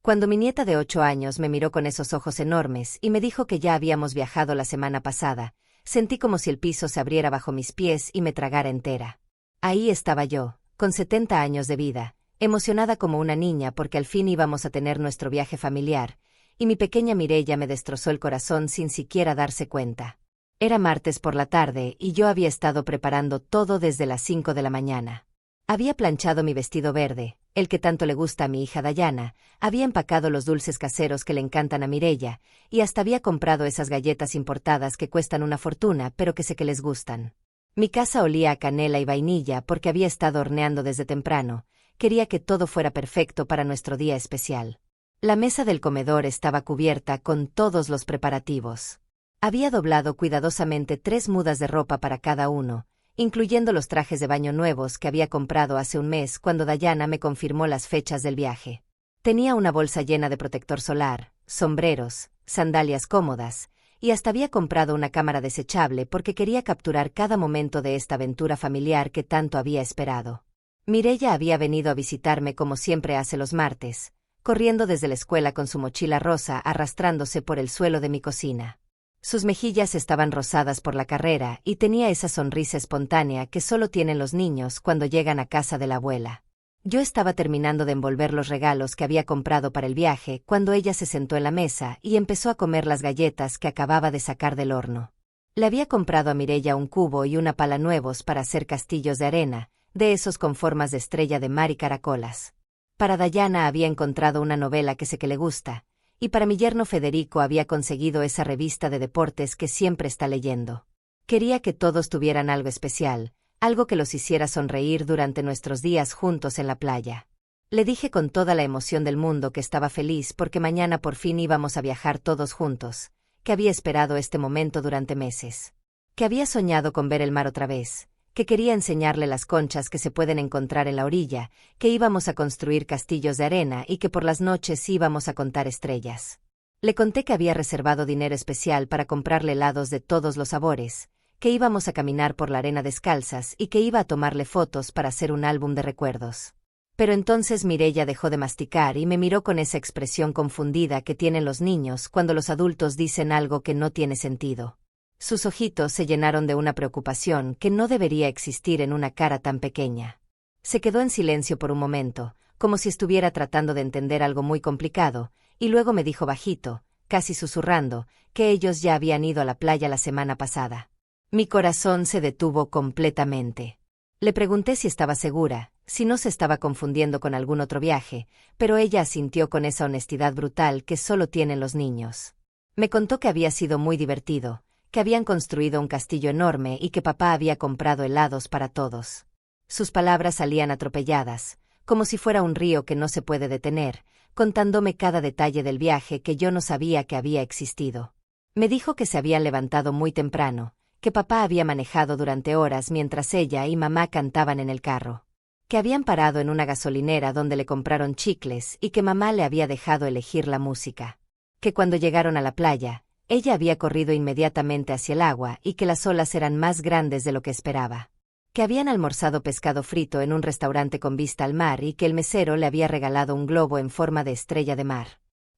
Cuando mi nieta de 8 años me miró con esos ojos enormes y me dijo que ya habíamos viajado la semana pasada, sentí como si el piso se abriera bajo mis pies y me tragara entera. Ahí estaba yo, con 70 años de vida, emocionada como una niña porque al fin íbamos a tener nuestro viaje familiar, y mi pequeña Mireia me destrozó el corazón sin siquiera darse cuenta. Era martes por la tarde y yo había estado preparando todo desde las 5 de la mañana. Había planchado mi vestido verde, el que tanto le gusta a mi hija Dayana, había empacado los dulces caseros que le encantan a Mireia, y hasta había comprado esas galletas importadas que cuestan una fortuna pero que sé que les gustan. Mi casa olía a canela y vainilla porque había estado horneando desde temprano, quería que todo fuera perfecto para nuestro día especial. La mesa del comedor estaba cubierta con todos los preparativos. Había doblado cuidadosamente 3 mudas de ropa para cada uno, incluyendo los trajes de baño nuevos que había comprado hace un mes cuando Dayana me confirmó las fechas del viaje. Tenía una bolsa llena de protector solar, sombreros, sandalias cómodas, y hasta había comprado una cámara desechable porque quería capturar cada momento de esta aventura familiar que tanto había esperado. Mireia había venido a visitarme como siempre hace los martes, corriendo desde la escuela con su mochila rosa arrastrándose por el suelo de mi cocina. Sus mejillas estaban rosadas por la carrera y tenía esa sonrisa espontánea que solo tienen los niños cuando llegan a casa de la abuela. Yo estaba terminando de envolver los regalos que había comprado para el viaje cuando ella se sentó en la mesa y empezó a comer las galletas que acababa de sacar del horno. Le había comprado a Mireia un cubo y una pala nuevos para hacer castillos de arena, de esos con formas de estrella de mar y caracolas. Para Dayana había encontrado una novela que sé que le gusta, y para mi yerno Federico había conseguido esa revista de deportes que siempre está leyendo. Quería que todos tuvieran algo especial, algo que los hiciera sonreír durante nuestros días juntos en la playa. Le dije con toda la emoción del mundo que estaba feliz porque mañana por fin íbamos a viajar todos juntos, que había esperado este momento durante meses, que había soñado con ver el mar otra vez, que quería enseñarle las conchas que se pueden encontrar en la orilla, que íbamos a construir castillos de arena y que por las noches íbamos a contar estrellas. Le conté que había reservado dinero especial para comprarle helados de todos los sabores, que íbamos a caminar por la arena descalzas y que iba a tomarle fotos para hacer un álbum de recuerdos. Pero entonces Mireia dejó de masticar y me miró con esa expresión confundida que tienen los niños cuando los adultos dicen algo que no tiene sentido. Sus ojitos se llenaron de una preocupación que no debería existir en una cara tan pequeña. Se quedó en silencio por un momento, como si estuviera tratando de entender algo muy complicado, y luego me dijo bajito, casi susurrando, que ellos ya habían ido a la playa la semana pasada. Mi corazón se detuvo completamente. Le pregunté si estaba segura, si no se estaba confundiendo con algún otro viaje, pero ella asintió con esa honestidad brutal que solo tienen los niños. Me contó que había sido muy divertido, que habían construido un castillo enorme y que papá había comprado helados para todos. Sus palabras salían atropelladas, como si fuera un río que no se puede detener, contándome cada detalle del viaje que yo no sabía que había existido. Me dijo que se habían levantado muy temprano, que papá había manejado durante horas mientras ella y mamá cantaban en el carro, que habían parado en una gasolinera donde le compraron chicles y que mamá le había dejado elegir la música, que cuando llegaron a la playa, ella había corrido inmediatamente hacia el agua y que las olas eran más grandes de lo que esperaba. Que habían almorzado pescado frito en un restaurante con vista al mar y que el mesero le había regalado un globo en forma de estrella de mar.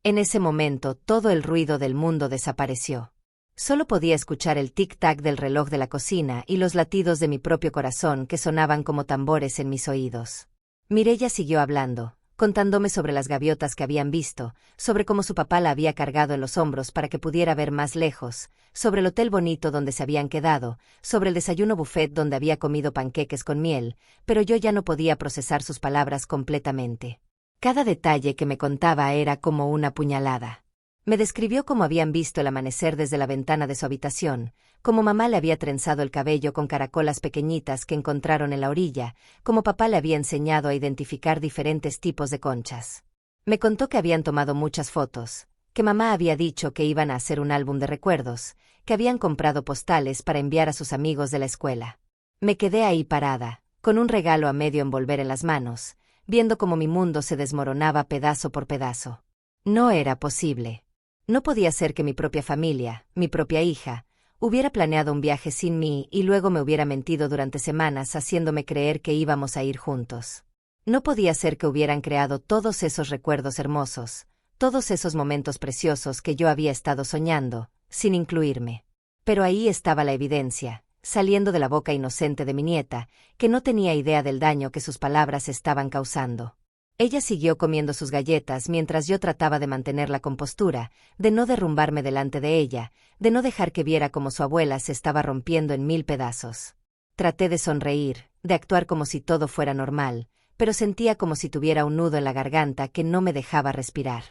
En ese momento todo el ruido del mundo desapareció. Solo podía escuchar el tic-tac del reloj de la cocina y los latidos de mi propio corazón que sonaban como tambores en mis oídos. Mireia siguió hablando, contándome sobre las gaviotas que habían visto, sobre cómo su papá la había cargado en los hombros para que pudiera ver más lejos, sobre el hotel bonito donde se habían quedado, sobre el desayuno buffet donde había comido panqueques con miel, pero yo ya no podía procesar sus palabras completamente. Cada detalle que me contaba era como una puñalada. Me describió cómo habían visto el amanecer desde la ventana de su habitación, cómo mamá le había trenzado el cabello con caracolas pequeñitas que encontraron en la orilla, cómo papá le había enseñado a identificar diferentes tipos de conchas. Me contó que habían tomado muchas fotos, que mamá había dicho que iban a hacer un álbum de recuerdos, que habían comprado postales para enviar a sus amigos de la escuela. Me quedé ahí parada, con un regalo a medio envolver en las manos, viendo cómo mi mundo se desmoronaba pedazo por pedazo. No era posible. No podía ser que mi propia familia, mi propia hija, hubiera planeado un viaje sin mí y luego me hubiera mentido durante semanas haciéndome creer que íbamos a ir juntos. No podía ser que hubieran creado todos esos recuerdos hermosos, todos esos momentos preciosos que yo había estado soñando, sin incluirme. Pero ahí estaba la evidencia, saliendo de la boca inocente de mi nieta, que no tenía idea del daño que sus palabras estaban causando. Ella siguió comiendo sus galletas mientras yo trataba de mantener la compostura, de no derrumbarme delante de ella, de no dejar que viera cómo su abuela se estaba rompiendo en 1000 pedazos. Traté de sonreír, de actuar como si todo fuera normal, pero sentía como si tuviera un nudo en la garganta que no me dejaba respirar.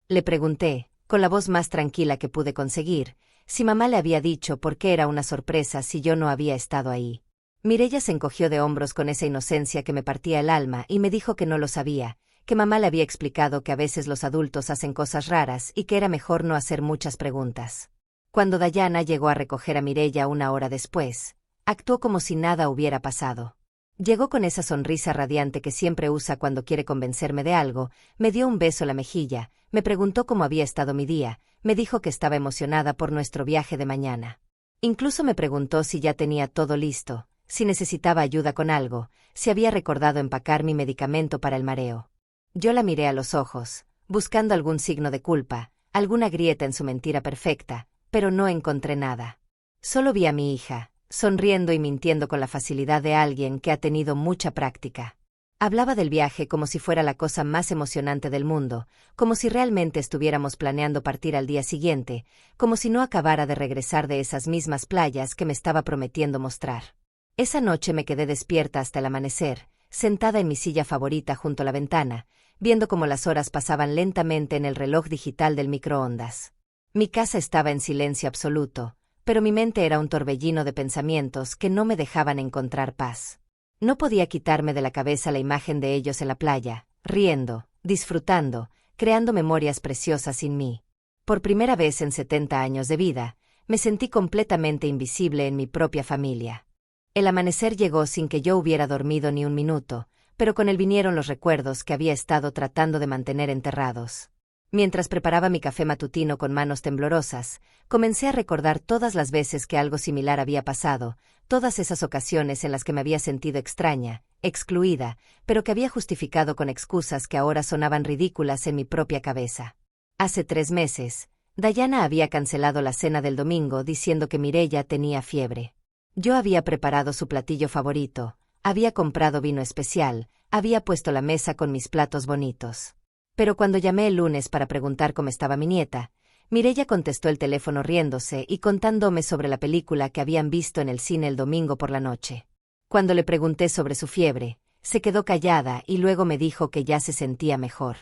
Le pregunté, con la voz más tranquila que pude conseguir, si mamá le había dicho por qué era una sorpresa si yo no había estado ahí. Mireya se encogió de hombros con esa inocencia que me partía el alma y me dijo que no lo sabía, que mamá le había explicado que a veces los adultos hacen cosas raras y que era mejor no hacer muchas preguntas. Cuando Dayana llegó a recoger a Mireya 1 hora después, actuó como si nada hubiera pasado. Llegó con esa sonrisa radiante que siempre usa cuando quiere convencerme de algo, me dio un beso en la mejilla, me preguntó cómo había estado mi día, me dijo que estaba emocionada por nuestro viaje de mañana. Incluso me preguntó si ya tenía todo listo, si necesitaba ayuda con algo, si había recordado empacar mi medicamento para el mareo. Yo la miré a los ojos, buscando algún signo de culpa, alguna grieta en su mentira perfecta, pero no encontré nada. Solo vi a mi hija, sonriendo y mintiendo con la facilidad de alguien que ha tenido mucha práctica. Hablaba del viaje como si fuera la cosa más emocionante del mundo, como si realmente estuviéramos planeando partir al día siguiente, como si no acabara de regresar de esas mismas playas que me estaba prometiendo mostrar. Esa noche me quedé despierta hasta el amanecer, sentada en mi silla favorita junto a la ventana, viendo cómo las horas pasaban lentamente en el reloj digital del microondas. Mi casa estaba en silencio absoluto, pero mi mente era un torbellino de pensamientos que no me dejaban encontrar paz. No podía quitarme de la cabeza la imagen de ellos en la playa, riendo, disfrutando, creando memorias preciosas sin mí. Por primera vez en 70 años de vida, me sentí completamente invisible en mi propia familia. El amanecer llegó sin que yo hubiera dormido ni un minuto, pero con él vinieron los recuerdos que había estado tratando de mantener enterrados. Mientras preparaba mi café matutino con manos temblorosas, comencé a recordar todas las veces que algo similar había pasado, todas esas ocasiones en las que me había sentido extraña, excluida, pero que había justificado con excusas que ahora sonaban ridículas en mi propia cabeza. Hace 3 meses, Dayana había cancelado la cena del domingo diciendo que Mireya tenía fiebre. Yo había preparado su platillo favorito, había comprado vino especial, había puesto la mesa con mis platos bonitos. Pero cuando llamé el lunes para preguntar cómo estaba mi nieta, Mireya contestó el teléfono riéndose y contándome sobre la película que habían visto en el cine el domingo por la noche. Cuando le pregunté sobre su fiebre, se quedó callada y luego me dijo que ya se sentía mejor.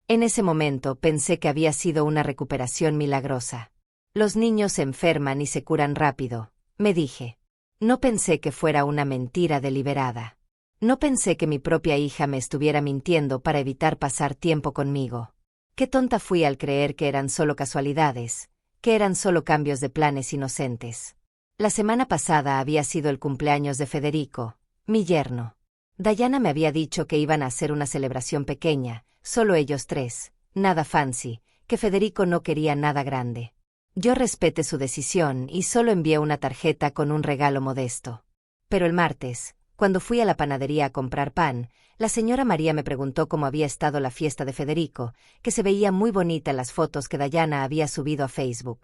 En ese momento pensé que había sido una recuperación milagrosa. Los niños se enferman y se curan rápido, me dije. No pensé que fuera una mentira deliberada. No pensé que mi propia hija me estuviera mintiendo para evitar pasar tiempo conmigo. Qué tonta fui al creer que eran solo casualidades, que eran solo cambios de planes inocentes. La semana pasada había sido el cumpleaños de Federico, mi yerno. Dayana me había dicho que iban a hacer una celebración pequeña, solo ellos 3, nada fancy, que Federico no quería nada grande. Yo respeté su decisión y solo envié una tarjeta con un regalo modesto. Pero el martes, cuando fui a la panadería a comprar pan, la señora María me preguntó cómo había estado la fiesta de Federico, que se veía muy bonita en las fotos que Dayana había subido a Facebook.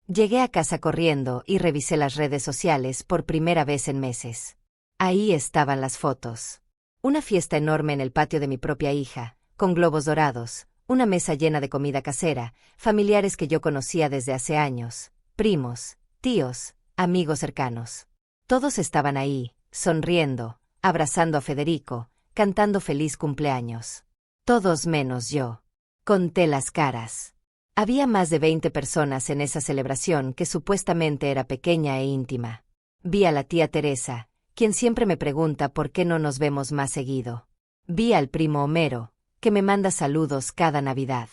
Llegué a casa corriendo y revisé las redes sociales por primera vez en meses. Ahí estaban las fotos. Una fiesta enorme en el patio de mi propia hija, con globos dorados, una mesa llena de comida casera, familiares que yo conocía desde hace años, primos, tíos, amigos cercanos. Todos estaban ahí, sonriendo, abrazando a Federico, cantando feliz cumpleaños. Todos menos yo. Conté las caras. Había más de 20 personas en esa celebración que supuestamente era pequeña e íntima. Vi a la tía Teresa, quien siempre me pregunta por qué no nos vemos más seguido. Vi al primo Homero, que me manda saludos cada Navidad.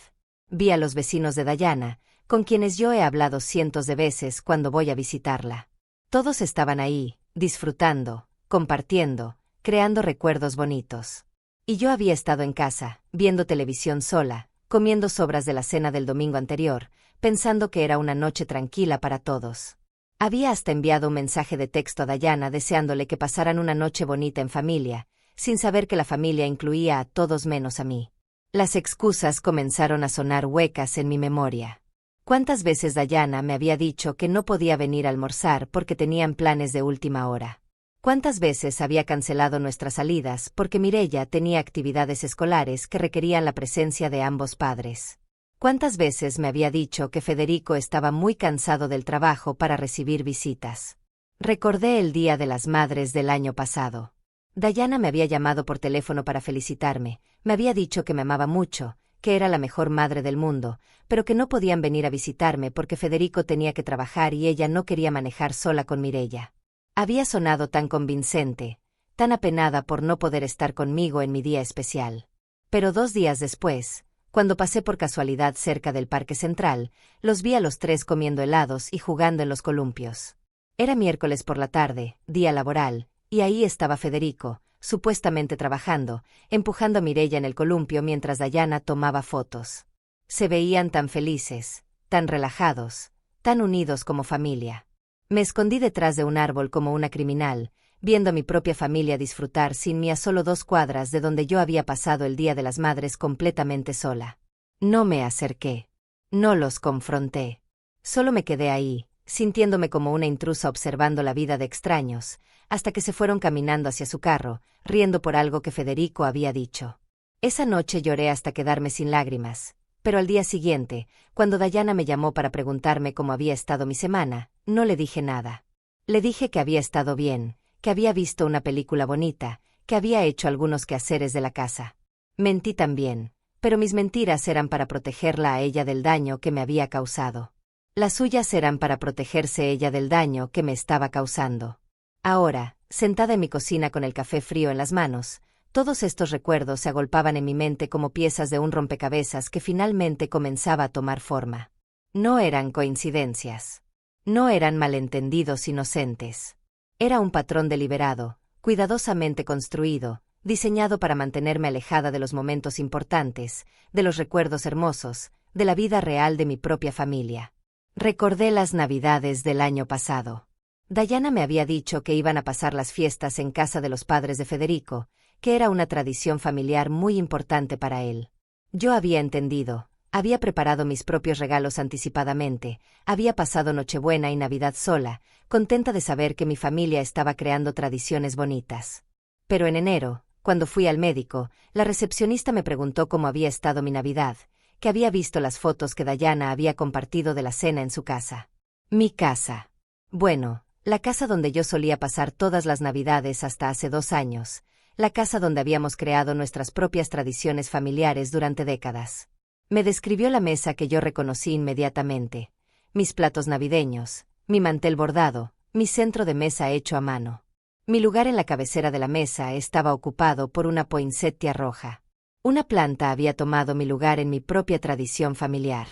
Vi a los vecinos de Dayana, con quienes yo he hablado cientos de veces cuando voy a visitarla. Todos estaban ahí, disfrutando, compartiendo, creando recuerdos bonitos. Y yo había estado en casa, viendo televisión sola, comiendo sobras de la cena del domingo anterior, pensando que era una noche tranquila para todos. Había hasta enviado un mensaje de texto a Dayana deseándole que pasaran una noche bonita en familia, sin saber que la familia incluía a todos menos a mí. Las excusas comenzaron a sonar huecas en mi memoria. ¿Cuántas veces Dayana me había dicho que no podía venir a almorzar porque tenían planes de última hora? ¿Cuántas veces había cancelado nuestras salidas porque Mireia tenía actividades escolares que requerían la presencia de ambos padres? ¿Cuántas veces me había dicho que Federico estaba muy cansado del trabajo para recibir visitas? Recordé el Día de las Madres del año pasado. Dayana me había llamado por teléfono para felicitarme, me había dicho que me amaba mucho, que era la mejor madre del mundo, pero que no podían venir a visitarme porque Federico tenía que trabajar y ella no quería manejar sola con Mireia. Había sonado tan convincente, tan apenada por no poder estar conmigo en mi día especial. Pero 2 días después, cuando pasé por casualidad cerca del Parque Central, los vi a los 3 comiendo helados y jugando en los columpios. Era miércoles por la tarde, día laboral, y ahí estaba Federico, supuestamente trabajando, empujando a Mireia en el columpio mientras Dayana tomaba fotos. Se veían tan felices, tan relajados, tan unidos como familia. Me escondí detrás de un árbol como una criminal, viendo a mi propia familia disfrutar sin mí a solo 2 cuadras de donde yo había pasado el Día de las Madres completamente sola. No me acerqué. No los confronté. Solo me quedé ahí, sintiéndome como una intrusa observando la vida de extraños, hasta que se fueron caminando hacia su carro, riendo por algo que Federico había dicho. Esa noche lloré hasta quedarme sin lágrimas, pero al día siguiente, cuando Dayana me llamó para preguntarme cómo había estado mi semana, no le dije nada. Le dije que había estado bien, que había visto una película bonita, que había hecho algunos quehaceres de la casa. Mentí también, pero mis mentiras eran para protegerla a ella del daño que me había causado. Las suyas eran para protegerse ella del daño que me estaba causando. Ahora, sentada en mi cocina con el café frío en las manos, todos estos recuerdos se agolpaban en mi mente como piezas de un rompecabezas que finalmente comenzaba a tomar forma. No eran coincidencias. No eran malentendidos inocentes. Era un patrón deliberado, cuidadosamente construido, diseñado para mantenerme alejada de los momentos importantes, de los recuerdos hermosos, de la vida real de mi propia familia. Recordé las Navidades del año pasado. Dayana me había dicho que iban a pasar las fiestas en casa de los padres de Federico, que era una tradición familiar muy importante para él. Yo había entendido, había preparado mis propios regalos anticipadamente, había pasado Nochebuena y Navidad sola, contenta de saber que mi familia estaba creando tradiciones bonitas. Pero en enero, cuando fui al médico, la recepcionista me preguntó cómo había estado mi Navidad, que había visto las fotos que Dayana había compartido de la cena en su casa. Mi casa. Bueno, la casa donde yo solía pasar todas las Navidades hasta hace 2 años, la casa donde habíamos creado nuestras propias tradiciones familiares durante décadas. Me describió la mesa que yo reconocí inmediatamente, mis platos navideños, mi mantel bordado, mi centro de mesa hecho a mano. Mi lugar en la cabecera de la mesa estaba ocupado por una poinsettia roja. Una planta había tomado mi lugar en mi propia tradición familiar.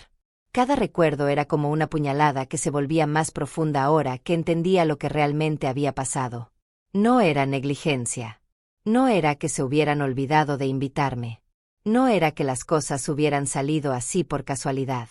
Cada recuerdo era como una puñalada que se volvía más profunda ahora que entendía lo que realmente había pasado. No era negligencia. No era que se hubieran olvidado de invitarme. No era que las cosas hubieran salido así por casualidad.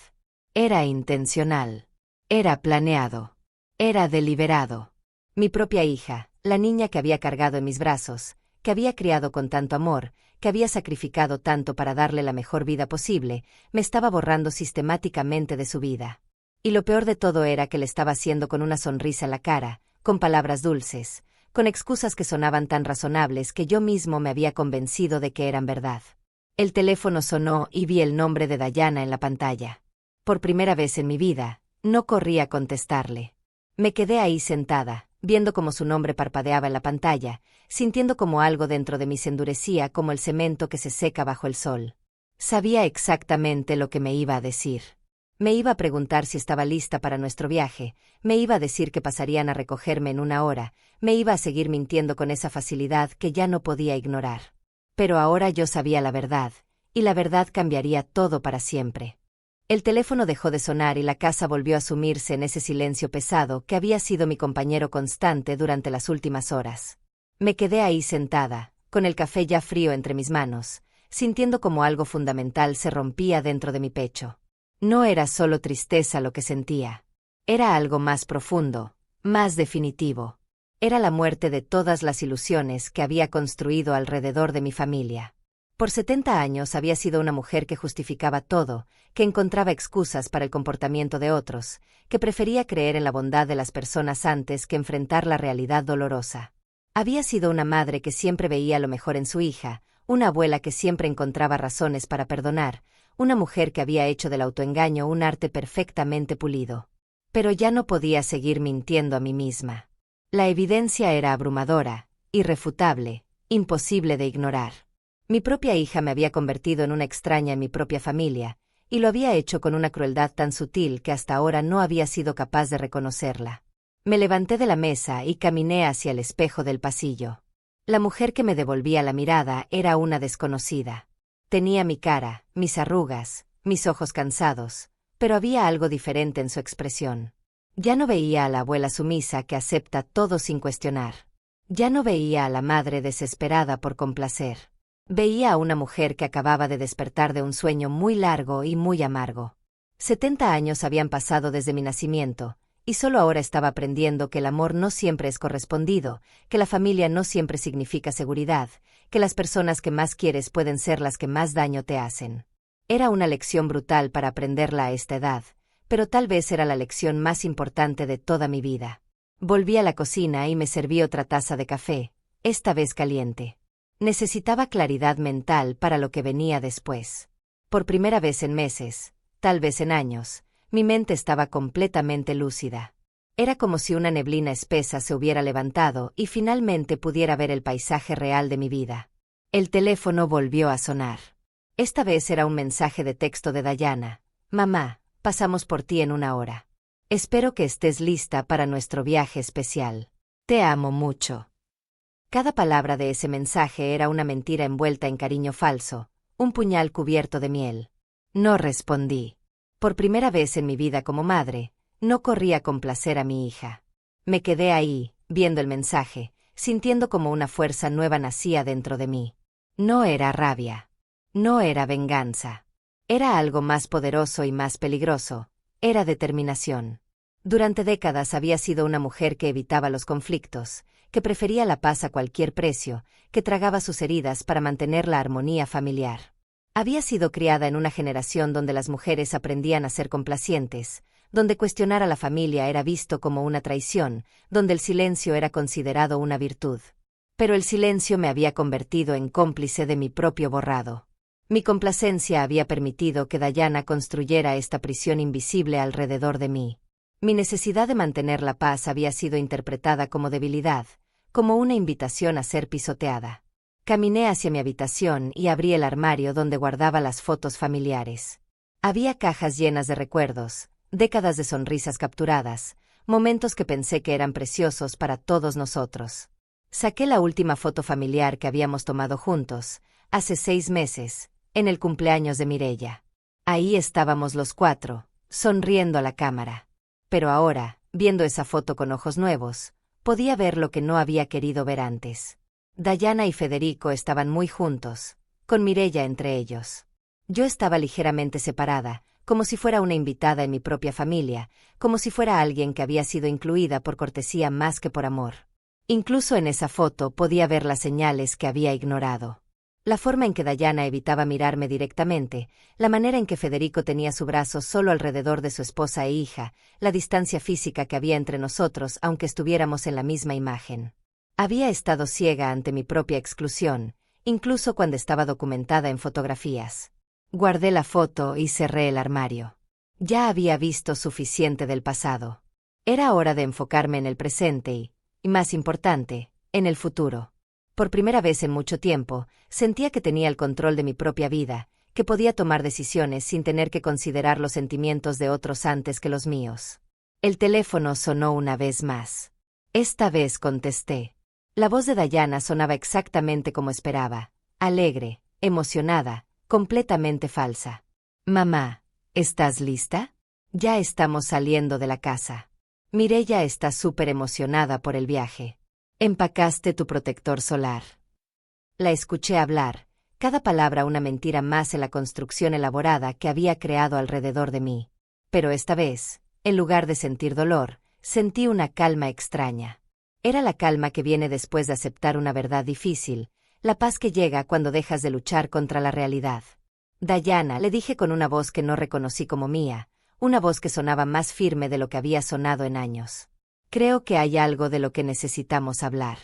Era intencional. Era planeado. Era deliberado. Mi propia hija, la niña que había cargado en mis brazos, que había criado con tanto amor, que había sacrificado tanto para darle la mejor vida posible, me estaba borrando sistemáticamente de su vida. Y lo peor de todo era que le estaba haciendo con una sonrisa en la cara, con palabras dulces, con excusas que sonaban tan razonables que yo mismo me había convencido de que eran verdad. El teléfono sonó y vi el nombre de Dayana en la pantalla. Por primera vez en mi vida, no corrí a contestarle. Me quedé ahí sentada, viendo cómo su nombre parpadeaba en la pantalla, sintiendo como algo dentro de mí se endurecía como el cemento que se seca bajo el sol. Sabía exactamente lo que me iba a decir. Me iba a preguntar si estaba lista para nuestro viaje, me iba a decir que pasarían a recogerme en 1 hora, me iba a seguir mintiendo con esa facilidad que ya no podía ignorar. Pero ahora yo sabía la verdad, y la verdad cambiaría todo para siempre. El teléfono dejó de sonar y la casa volvió a sumirse en ese silencio pesado que había sido mi compañero constante durante las últimas horas. Me quedé ahí sentada, con el café ya frío entre mis manos, sintiendo como algo fundamental se rompía dentro de mi pecho. No era solo tristeza lo que sentía. Era algo más profundo, más definitivo. Era la muerte de todas las ilusiones que había construido alrededor de mi familia. Por 70 años había sido una mujer que justificaba todo, que encontraba excusas para el comportamiento de otros, que prefería creer en la bondad de las personas antes que enfrentar la realidad dolorosa. Había sido una madre que siempre veía lo mejor en su hija, una abuela que siempre encontraba razones para perdonar, una mujer que había hecho del autoengaño un arte perfectamente pulido. Pero ya no podía seguir mintiendo a mí misma. La evidencia era abrumadora, irrefutable, imposible de ignorar. Mi propia hija me había convertido en una extraña en mi propia familia, y lo había hecho con una crueldad tan sutil que hasta ahora no había sido capaz de reconocerla. Me levanté de la mesa y caminé hacia el espejo del pasillo. La mujer que me devolvía la mirada era una desconocida. Tenía mi cara, mis arrugas, mis ojos cansados, pero había algo diferente en su expresión. Ya no veía a la abuela sumisa que acepta todo sin cuestionar. Ya no veía a la madre desesperada por complacer. Veía a una mujer que acababa de despertar de un sueño muy largo y muy amargo. 70 años habían pasado desde mi nacimiento, y solo ahora estaba aprendiendo que el amor no siempre es correspondido, que la familia no siempre significa seguridad, que las personas que más quieres pueden ser las que más daño te hacen. Era una lección brutal para aprenderla a esta edad, pero tal vez era la lección más importante de toda mi vida. Volví a la cocina y me serví otra taza de café, esta vez caliente. Necesitaba claridad mental para lo que venía después. Por primera vez en meses, tal vez en años, mi mente estaba completamente lúcida. Era como si una neblina espesa se hubiera levantado y finalmente pudiera ver el paisaje real de mi vida. El teléfono volvió a sonar. Esta vez era un mensaje de texto de Diana. Mamá, pasamos por ti en 1 hora. Espero que estés lista para nuestro viaje especial. Te amo mucho. Cada palabra de ese mensaje era una mentira envuelta en cariño falso, un puñal cubierto de miel. No respondí. Por primera vez en mi vida como madre, no corrí a complacer a mi hija. Me quedé ahí, viendo el mensaje, sintiendo como una fuerza nueva nacía dentro de mí. No era rabia. No era venganza. Era algo más poderoso y más peligroso. Era determinación. Durante décadas había sido una mujer que evitaba los conflictos, que prefería la paz a cualquier precio, que tragaba sus heridas para mantener la armonía familiar. Había sido criada en una generación donde las mujeres aprendían a ser complacientes, donde cuestionar a la familia era visto como una traición, donde el silencio era considerado una virtud. Pero el silencio me había convertido en cómplice de mi propio borrado. Mi complacencia había permitido que Diana construyera esta prisión invisible alrededor de mí. Mi necesidad de mantener la paz había sido interpretada como debilidad, como una invitación a ser pisoteada. Caminé hacia mi habitación y abrí el armario donde guardaba las fotos familiares. Había cajas llenas de recuerdos, décadas de sonrisas capturadas, momentos que pensé que eran preciosos para todos nosotros. Saqué la última foto familiar que habíamos tomado juntos, hace 6 meses, en el cumpleaños de Mireia. Ahí estábamos los 4, sonriendo a la cámara. Pero ahora, viendo esa foto con ojos nuevos, podía ver lo que no había querido ver antes. Diana y Federico estaban muy juntos, con Mireia entre ellos. Yo estaba ligeramente separada, como si fuera una invitada en mi propia familia, como si fuera alguien que había sido incluida por cortesía más que por amor. Incluso en esa foto podía ver las señales que había ignorado. La forma en que Diana evitaba mirarme directamente, la manera en que Federico tenía su brazo solo alrededor de su esposa e hija, la distancia física que había entre nosotros aunque estuviéramos en la misma imagen. Había estado ciega ante mi propia exclusión, incluso cuando estaba documentada en fotografías. Guardé la foto y cerré el armario. Ya había visto suficiente del pasado. Era hora de enfocarme en el presente y más importante, en el futuro. Por primera vez en mucho tiempo, sentía que tenía el control de mi propia vida, que podía tomar decisiones sin tener que considerar los sentimientos de otros antes que los míos. El teléfono sonó una vez más. Esta vez contesté. La voz de Diana sonaba exactamente como esperaba, alegre, emocionada, completamente falsa. Mamá, ¿estás lista? Ya estamos saliendo de la casa. Mireia está súper emocionada por el viaje. Empacaste tu protector solar. La escuché hablar, cada palabra una mentira más en la construcción elaborada que había creado alrededor de mí. Pero esta vez, en lugar de sentir dolor, sentí una calma extraña. Era la calma que viene después de aceptar una verdad difícil, La paz que llega cuando dejas de luchar contra la realidad. Diana, le dije con una voz que no reconocí como mía, una voz que sonaba más firme de lo que había sonado en años. Creo que hay algo de lo que necesitamos hablar.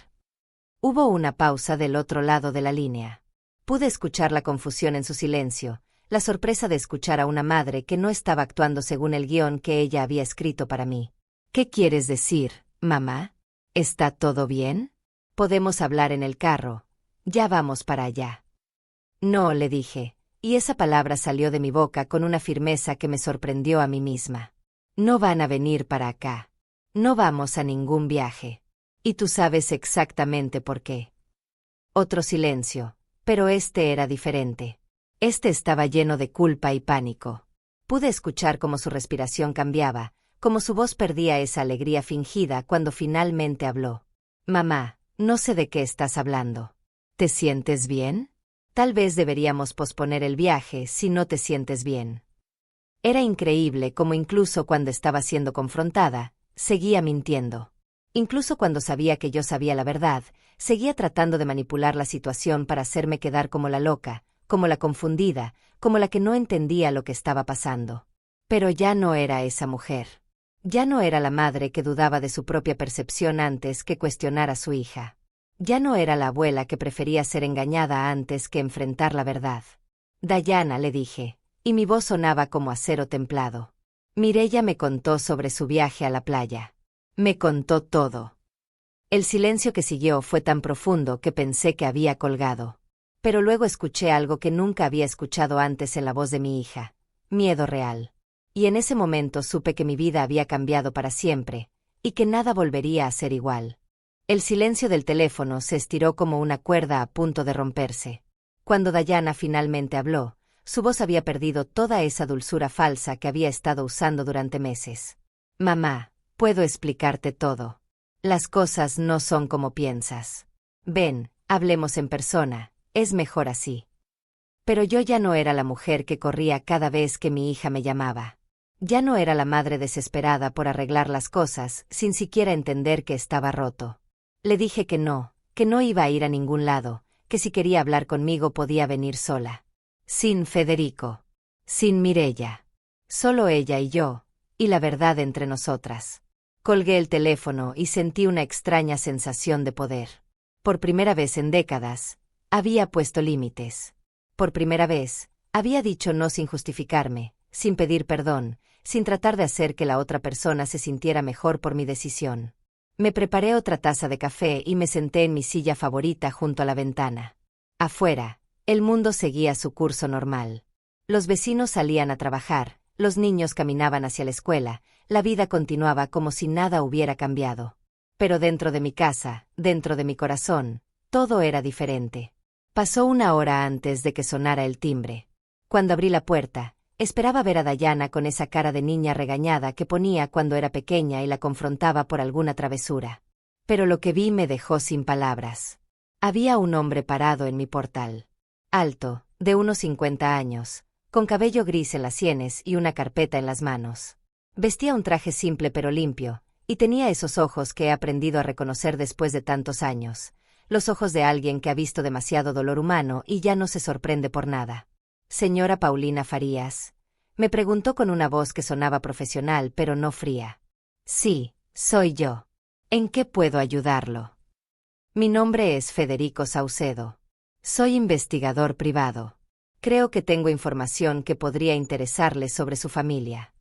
Hubo una pausa del otro lado de la línea. Pude escuchar la confusión en su silencio, la sorpresa de escuchar a una madre que no estaba actuando según el guión que ella había escrito para mí. ¿Qué quieres decir, mamá? ¿Está todo bien? Podemos hablar en el carro. Ya vamos para allá. No, le dije, y esa palabra salió de mi boca con una firmeza que me sorprendió a mí misma. No van a venir para acá. No vamos a ningún viaje. Y tú sabes exactamente por qué. Otro silencio, pero este era diferente. Este estaba lleno de culpa y pánico. Pude escuchar cómo su respiración cambiaba, cómo su voz perdía esa alegría fingida cuando finalmente habló. Mamá, no sé de qué estás hablando. ¿Te sientes bien? Tal vez deberíamos posponer el viaje si no te sientes bien. Era increíble cómo incluso cuando estaba siendo confrontada, seguía mintiendo. Incluso cuando sabía que yo sabía la verdad, seguía tratando de manipular la situación para hacerme quedar como la loca, como la confundida, como la que no entendía lo que estaba pasando. Pero ya no era esa mujer. Ya no era la madre que dudaba de su propia percepción antes que cuestionar a su hija. Ya no era la abuela que prefería ser engañada antes que enfrentar la verdad. Diana, le dije, y mi voz sonaba como acero templado. Mireya me contó sobre su viaje a la playa. Me contó todo. El silencio que siguió fue tan profundo que pensé que había colgado. Pero luego escuché algo que nunca había escuchado antes en la voz de mi hija. Miedo real. Y en ese momento supe que mi vida había cambiado para siempre, y que nada volvería a ser igual. El silencio del teléfono se estiró como una cuerda a punto de romperse. Cuando Diana finalmente habló, su voz había perdido toda esa dulzura falsa que había estado usando durante meses. Mamá, puedo explicarte todo. Las cosas no son como piensas. Ven, hablemos en persona, es mejor así. Pero yo ya no era la mujer que corría cada vez que mi hija me llamaba. Ya no era la madre desesperada por arreglar las cosas sin siquiera entender que estaba roto. Le dije que no iba a ir a ningún lado, que si quería hablar conmigo podía venir sola. Sin Federico. Sin Mireya. Solo ella y yo, y la verdad entre nosotras. Colgué el teléfono y sentí una extraña sensación de poder. Por primera vez en décadas, había puesto límites. Por primera vez, había dicho no sin justificarme, sin pedir perdón, sin tratar de hacer que la otra persona se sintiera mejor por mi decisión. Me preparé otra taza de café y me senté en mi silla favorita junto a la ventana. Afuera, el mundo seguía su curso normal. Los vecinos salían a trabajar, los niños caminaban hacia la escuela, la vida continuaba como si nada hubiera cambiado. Pero dentro de mi casa, dentro de mi corazón, todo era diferente. Pasó una hora antes de que sonara el timbre. Cuando abrí la puerta, esperaba ver a Diana con esa cara de niña regañada que ponía cuando era pequeña y la confrontaba por alguna travesura. Pero lo que vi me dejó sin palabras. Había un hombre parado en mi portal. Alto, de unos 50 años, con cabello gris en las sienes y una carpeta en las manos. Vestía un traje simple pero limpio, y tenía esos ojos que he aprendido a reconocer después de tantos años. Los ojos de alguien que ha visto demasiado dolor humano y ya no se sorprende por nada. Señora Paulina Farías, me preguntó con una voz que sonaba profesional pero no fría. Sí, soy yo. ¿En qué puedo ayudarlo? Mi nombre es Federico Saucedo. Soy investigador privado. Creo que tengo información que podría interesarle sobre su familia.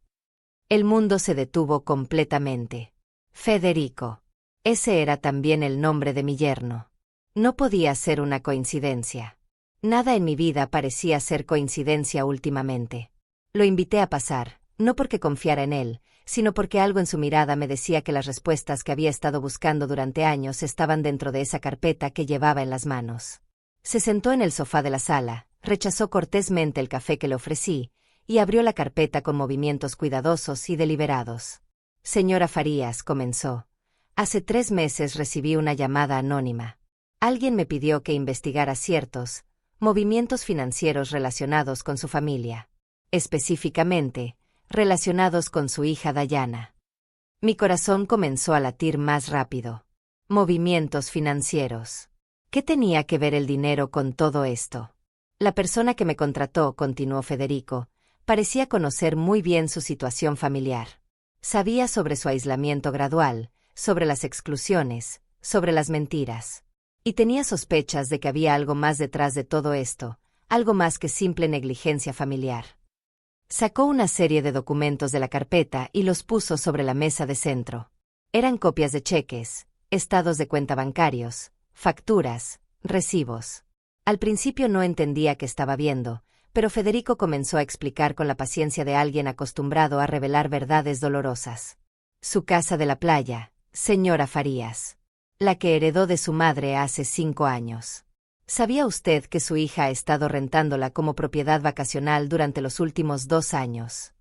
El mundo se detuvo completamente. Federico. Ese era también el nombre de mi yerno. No podía ser una coincidencia. Nada en mi vida parecía ser coincidencia últimamente. Lo invité a pasar, no porque confiara en él, sino porque algo en su mirada me decía que las respuestas que había estado buscando durante años estaban dentro de esa carpeta que llevaba en las manos. Se sentó en el sofá de la sala, rechazó cortésmente el café que le ofrecí, y abrió la carpeta con movimientos cuidadosos y deliberados. Señora Farías, comenzó. Hace 3 meses recibí una llamada anónima. Alguien me pidió que investigara ciertos movimientos financieros relacionados con su familia. Específicamente, relacionados con su hija Diana. Mi corazón comenzó a latir más rápido. Movimientos financieros. ¿Qué tenía que ver el dinero con todo esto? La persona que me contrató, continuó Federico, parecía conocer muy bien su situación familiar. Sabía sobre su aislamiento gradual, sobre las exclusiones, sobre las mentiras. Y tenía sospechas de que había algo más detrás de todo esto, algo más que simple negligencia familiar. Sacó una serie de documentos de la carpeta y los puso sobre la mesa de centro. Eran copias de cheques, estados de cuenta bancarios, facturas, recibos. Al principio no entendía qué estaba viendo, pero Federico comenzó a explicar con la paciencia de alguien acostumbrado a revelar verdades dolorosas. Su casa de la playa, señora Farías. La que heredó de su madre hace 5 años. ¿Sabía usted que su hija ha estado rentándola como propiedad vacacional durante los últimos 2 años?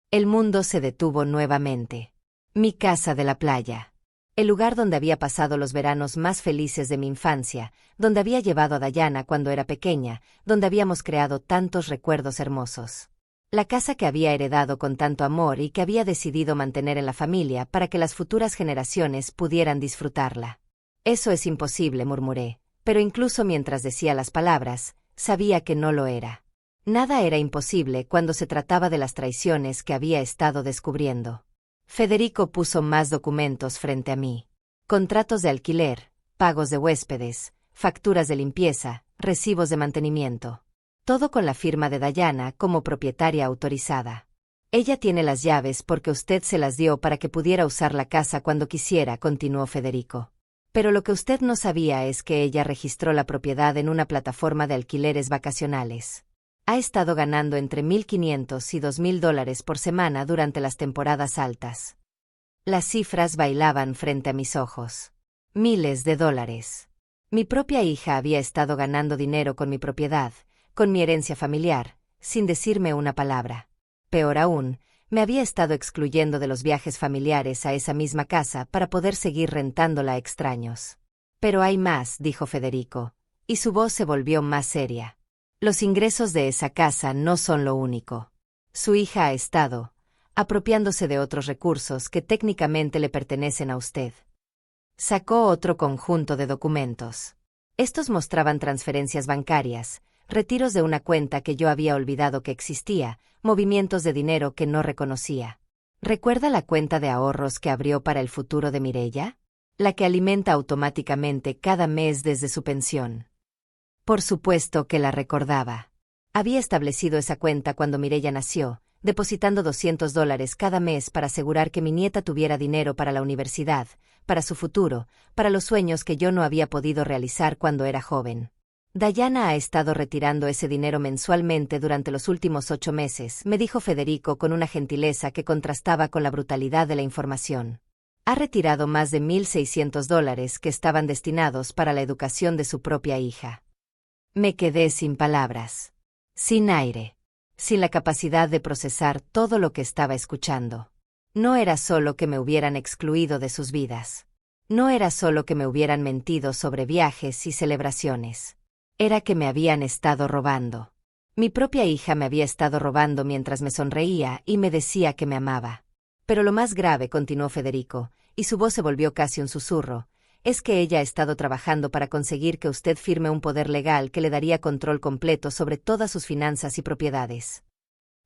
El mundo se detuvo nuevamente. Mi casa de la playa. El lugar donde había pasado los veranos más felices de mi infancia, donde había llevado a Dayana cuando era pequeña, donde habíamos creado tantos recuerdos hermosos. La casa que había heredado con tanto amor y que había decidido mantener en la familia para que las futuras generaciones pudieran disfrutarla. Eso es imposible, murmuré, pero incluso mientras decía las palabras, sabía que no lo era. Nada era imposible cuando se trataba de las traiciones que había estado descubriendo. Federico puso más documentos frente a mí. Contratos de alquiler, pagos de huéspedes, facturas de limpieza, recibos de mantenimiento. Todo con la firma de Dayana como propietaria autorizada. Ella tiene las llaves porque usted se las dio para que pudiera usar la casa cuando quisiera, continuó Federico. Pero lo que usted no sabía es que ella registró la propiedad en una plataforma de alquileres vacacionales. Ha estado ganando entre $1,500 y $2,000 por semana durante las temporadas altas. Las cifras bailaban frente a mis ojos. Miles de dólares. Mi propia hija había estado ganando dinero con mi propiedad, con mi herencia familiar, sin decirme una palabra. Peor aún, me había estado excluyendo de los viajes familiares a esa misma casa para poder seguir rentándola a extraños. Pero hay más, dijo Federico, y su voz se volvió más seria. Los ingresos de esa casa no son lo único. Su hija ha estado apropiándose de otros recursos que técnicamente le pertenecen a usted. Sacó otro conjunto de documentos. Estos mostraban transferencias bancarias, retiros de una cuenta que yo había olvidado que existía, movimientos de dinero que no reconocía. ¿Recuerda la cuenta de ahorros que abrió para el futuro de Mireia? La que alimenta automáticamente cada mes desde su pensión. Por supuesto que la recordaba. Había establecido esa cuenta cuando Mireia nació, depositando $200 cada mes para asegurar que mi nieta tuviera dinero para la universidad, para su futuro, para los sueños que yo no había podido realizar cuando era joven. Dayana ha estado retirando ese dinero mensualmente durante los últimos 8 meses, me dijo Federico con una gentileza que contrastaba con la brutalidad de la información. Ha retirado más de $1,600 que estaban destinados para la educación de su propia hija. Me quedé sin palabras, sin aire, sin la capacidad de procesar todo lo que estaba escuchando. No era solo que me hubieran excluido de sus vidas. No era solo que me hubieran mentido sobre viajes y celebraciones. Era que me habían estado robando. Mi propia hija me había estado robando mientras me sonreía y me decía que me amaba. Pero lo más grave, continuó Federico, y su voz se volvió casi un susurro, es que ella ha estado trabajando para conseguir que usted firme un poder legal que le daría control completo sobre todas sus finanzas y propiedades.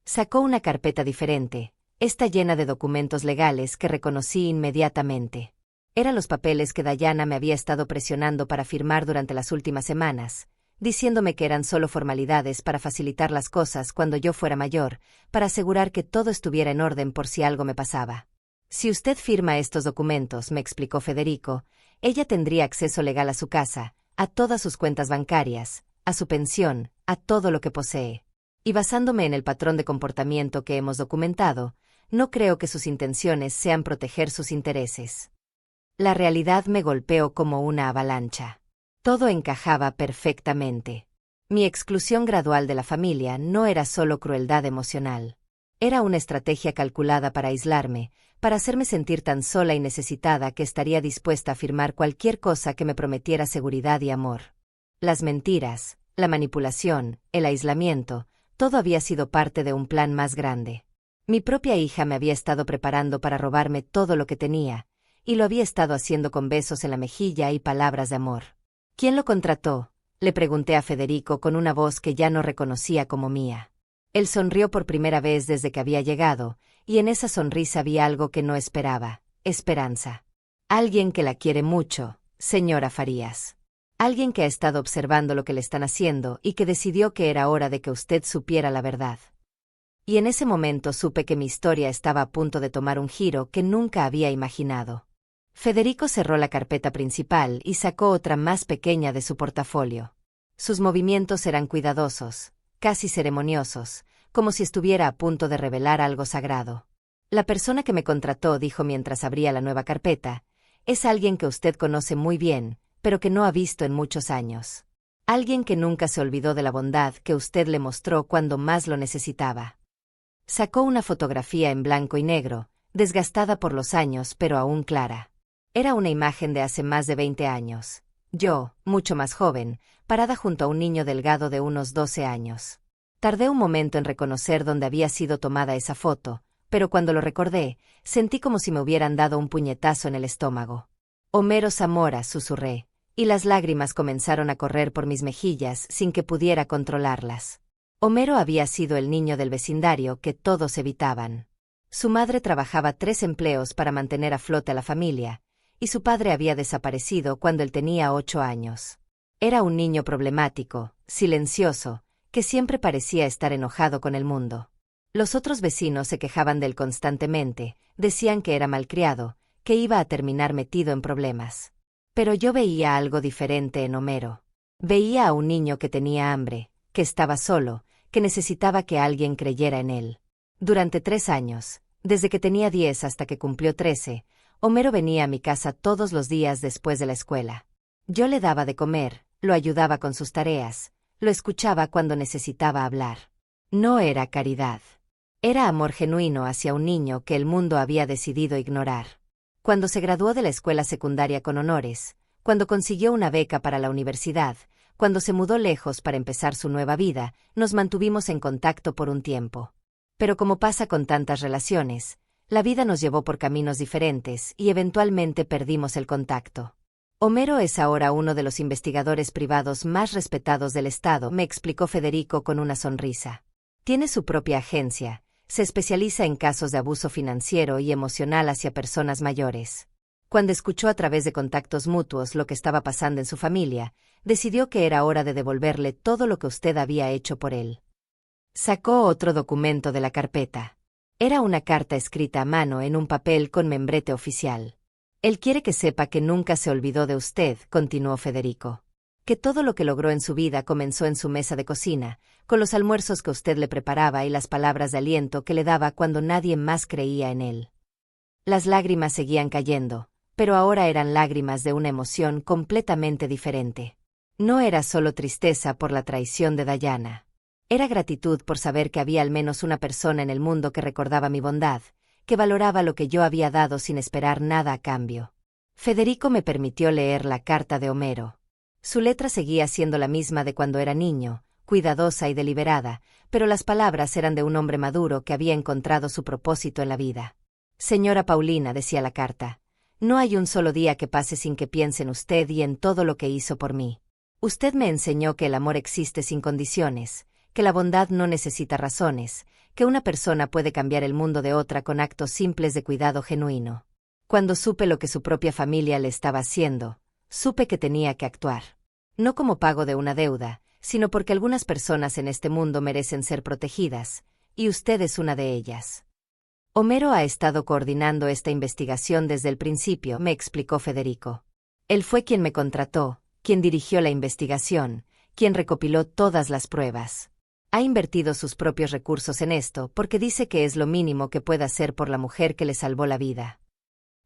Sacó una carpeta diferente, esta llena de documentos legales que reconocí inmediatamente. Eran los papeles que Dayana me había estado presionando para firmar durante las últimas semanas, diciéndome que eran solo formalidades para facilitar las cosas cuando yo fuera mayor, para asegurar que todo estuviera en orden por si algo me pasaba. Si usted firma estos documentos, me explicó Federico, ella tendría acceso legal a su casa, a todas sus cuentas bancarias, a su pensión, a todo lo que posee. Y basándome en el patrón de comportamiento que hemos documentado, no creo que sus intenciones sean proteger sus intereses. La realidad me golpeó como una avalancha. Todo encajaba perfectamente. Mi exclusión gradual de la familia no era solo crueldad emocional. Era una estrategia calculada para aislarme, para hacerme sentir tan sola y necesitada que estaría dispuesta a firmar cualquier cosa que me prometiera seguridad y amor. Las mentiras, la manipulación, el aislamiento, todo había sido parte de un plan más grande. Mi propia hija me había estado preparando para robarme todo lo que tenía, y lo había estado haciendo con besos en la mejilla y palabras de amor. ¿Quién lo contrató?, le pregunté a Federico con una voz que ya no reconocía como mía. Él sonrió por primera vez desde que había llegado, y en esa sonrisa vi algo que no esperaba: esperanza. Alguien que la quiere mucho, señora Farías. Alguien que ha estado observando lo que le están haciendo y que decidió que era hora de que usted supiera la verdad. Y en ese momento supe que mi historia estaba a punto de tomar un giro que nunca había imaginado. Federico cerró la carpeta principal y sacó otra más pequeña de su portafolio. Sus movimientos eran cuidadosos, casi ceremoniosos, como si estuviera a punto de revelar algo sagrado. La persona que me contrató, dijo mientras abría la nueva carpeta, es alguien que usted conoce muy bien, pero que no ha visto en muchos años. Alguien que nunca se olvidó de la bondad que usted le mostró cuando más lo necesitaba. Sacó una fotografía en blanco y negro, desgastada por los años pero aún clara. Era una imagen de hace más de 20 años. Yo, mucho más joven, parada junto a un niño delgado de unos 12 años. Tardé un momento en reconocer dónde había sido tomada esa foto, pero cuando lo recordé, sentí como si me hubieran dado un puñetazo en el estómago. Homero Zamora, susurré, y las lágrimas comenzaron a correr por mis mejillas sin que pudiera controlarlas. Homero había sido el niño del vecindario que todos evitaban. Su madre trabajaba 3 empleos para mantener a flote a la familia, y su padre había desaparecido cuando él tenía 8 años. Era un niño problemático, silencioso, que siempre parecía estar enojado con el mundo. Los otros vecinos se quejaban de él constantemente, decían que era malcriado, que iba a terminar metido en problemas. Pero yo veía algo diferente en Homero. Veía a un niño que tenía hambre, que estaba solo, que necesitaba que alguien creyera en él. Durante 3 años, desde que tenía 10 hasta que cumplió 13, Homero venía a mi casa todos los días después de la escuela. Yo le daba de comer, lo ayudaba con sus tareas, lo escuchaba cuando necesitaba hablar. No era caridad. Era amor genuino hacia un niño que el mundo había decidido ignorar. Cuando se graduó de la escuela secundaria con honores, cuando consiguió una beca para la universidad, cuando se mudó lejos para empezar su nueva vida, nos mantuvimos en contacto por un tiempo. Pero como pasa con tantas relaciones, la vida nos llevó por caminos diferentes y eventualmente perdimos el contacto. Homero es ahora uno de los investigadores privados más respetados del Estado, me explicó Federico con una sonrisa. Tiene su propia agencia, se especializa en casos de abuso financiero y emocional hacia personas mayores. Cuando escuchó a través de contactos mutuos lo que estaba pasando en su familia, decidió que era hora de devolverle todo lo que usted había hecho por él. Sacó otro documento de la carpeta. Era una carta escrita a mano en un papel con membrete oficial. Él quiere que sepa que nunca se olvidó de usted, continuó Federico. Que todo lo que logró en su vida comenzó en su mesa de cocina, con los almuerzos que usted le preparaba y las palabras de aliento que le daba cuando nadie más creía en él. Las lágrimas seguían cayendo, pero ahora eran lágrimas de una emoción completamente diferente. No era solo tristeza por la traición de Dayana. Era gratitud por saber que había al menos una persona en el mundo que recordaba mi bondad, que valoraba lo que yo había dado sin esperar nada a cambio. Federico me permitió leer la carta de Homero. Su letra seguía siendo la misma de cuando era niño, cuidadosa y deliberada, pero las palabras eran de un hombre maduro que había encontrado su propósito en la vida. Señora Paulina, decía la carta, no hay un solo día que pase sin que piense en usted y en todo lo que hizo por mí. Usted me enseñó que el amor existe sin condiciones, que la bondad no necesita razones, que una persona puede cambiar el mundo de otra con actos simples de cuidado genuino. Cuando supe lo que su propia familia le estaba haciendo, supe que tenía que actuar. No como pago de una deuda, sino porque algunas personas en este mundo merecen ser protegidas, y usted es una de ellas. Homero ha estado coordinando esta investigación desde el principio, me explicó Federico. Él fue quien me contrató, quien dirigió la investigación, quien recopiló todas las pruebas. Ha invertido sus propios recursos en esto porque dice que es lo mínimo que puede hacer por la mujer que le salvó la vida.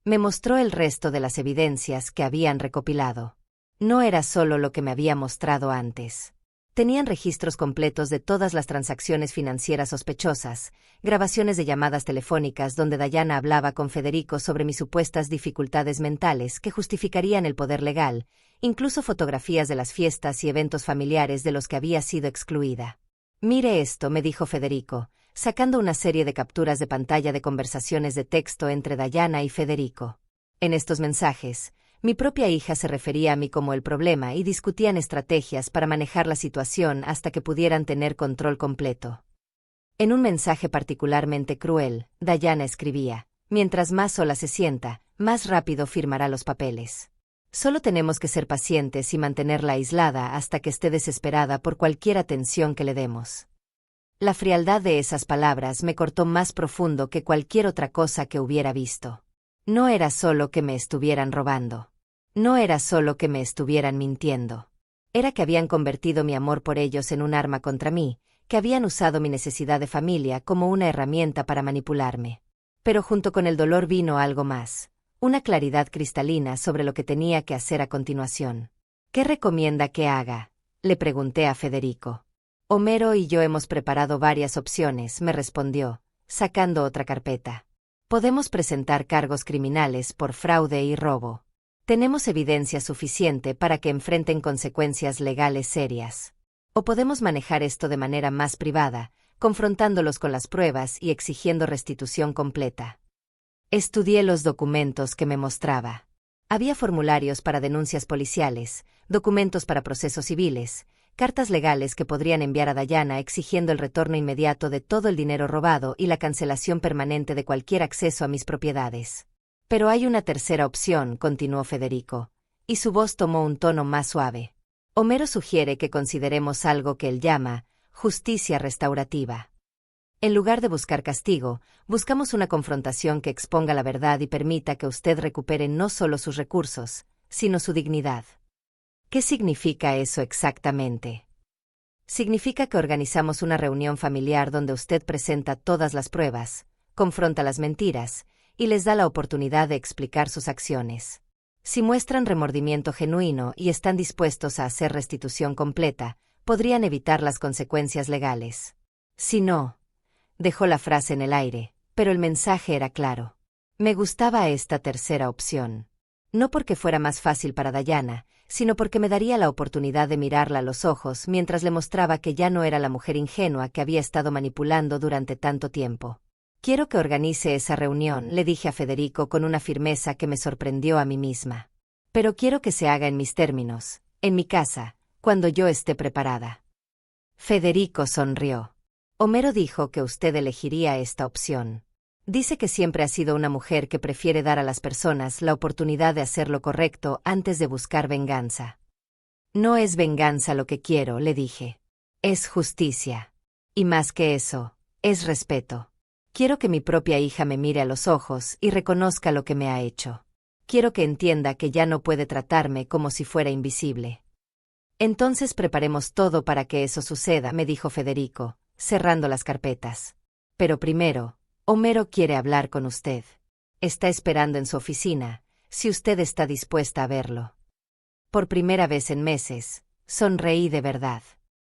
Me mostró el resto de las evidencias que habían recopilado. No era solo lo que me había mostrado antes. Tenían registros completos de todas las transacciones financieras sospechosas, grabaciones de llamadas telefónicas donde Dayana hablaba con Federico sobre mis supuestas dificultades mentales que justificarían el poder legal, incluso fotografías de las fiestas y eventos familiares de los que había sido excluida. Mire esto, me dijo Federico, sacando una serie de capturas de pantalla de conversaciones de texto entre Dayana y Federico. En estos mensajes, Mi propia hija se refería a mí como el problema y discutían estrategias para manejar la situación hasta que pudieran tener control completo. En un mensaje particularmente cruel, Diana escribía: mientras más sola se sienta, más rápido firmará los papeles. Solo tenemos que ser pacientes y mantenerla aislada hasta que esté desesperada por cualquier atención que le demos. La frialdad de esas palabras me cortó más profundo que cualquier otra cosa que hubiera visto. No era solo que me estuvieran robando. No era solo que me estuvieran mintiendo. Era que habían convertido mi amor por ellos en un arma contra mí, que habían usado mi necesidad de familia como una herramienta para manipularme. Pero junto con el dolor vino algo más, una claridad cristalina sobre lo que tenía que hacer a continuación. ¿Qué recomienda que haga?, le pregunté a Federico. Homero y yo hemos preparado varias opciones, me respondió, sacando otra carpeta. Podemos presentar cargos criminales por fraude y robo. Tenemos evidencia suficiente para que enfrenten consecuencias legales serias. O podemos manejar esto de manera más privada, confrontándolos con las pruebas y exigiendo restitución completa. Estudié los documentos que me mostraba. Había formularios para denuncias policiales, documentos para procesos civiles, cartas legales que podrían enviar a Diana exigiendo el retorno inmediato de todo el dinero robado y la cancelación permanente de cualquier acceso a mis propiedades. Pero hay una tercera opción, continuó Federico, y su voz tomó un tono más suave. Homero sugiere que consideremos algo que él llama justicia restaurativa. En lugar de buscar castigo, buscamos una confrontación que exponga la verdad y permita que usted recupere no solo sus recursos, sino su dignidad. ¿Qué significa eso exactamente? Significa que organizamos una reunión familiar donde usted presenta todas las pruebas, confronta las mentiras, y les da la oportunidad de explicar sus acciones. Si muestran remordimiento genuino y están dispuestos a hacer restitución completa, podrían evitar las consecuencias legales. Si no, dejó la frase en el aire, pero el mensaje era claro. Me gustaba esta tercera opción. No porque fuera más fácil para Diana, sino porque me daría la oportunidad de mirarla a los ojos mientras le mostraba que ya no era la mujer ingenua que había estado manipulando durante tanto tiempo. Quiero que organice esa reunión, le dije a Federico con una firmeza que me sorprendió a mí misma. Pero quiero que se haga en mis términos, en mi casa, cuando yo esté preparada. Federico sonrió. Homero dijo que usted elegiría esta opción. Dice que siempre ha sido una mujer que prefiere dar a las personas la oportunidad de hacer lo correcto antes de buscar venganza. No es venganza lo que quiero, le dije. Es justicia. Y más que eso, es respeto. Quiero que mi propia hija me mire a los ojos y reconozca lo que me ha hecho. Quiero que entienda que ya no puede tratarme como si fuera invisible. Entonces preparemos todo para que eso suceda, me dijo Federico, cerrando las carpetas. Pero primero, Homero quiere hablar con usted. Está esperando en su oficina, si usted está dispuesta a verlo. Por primera vez en meses, sonreí de verdad.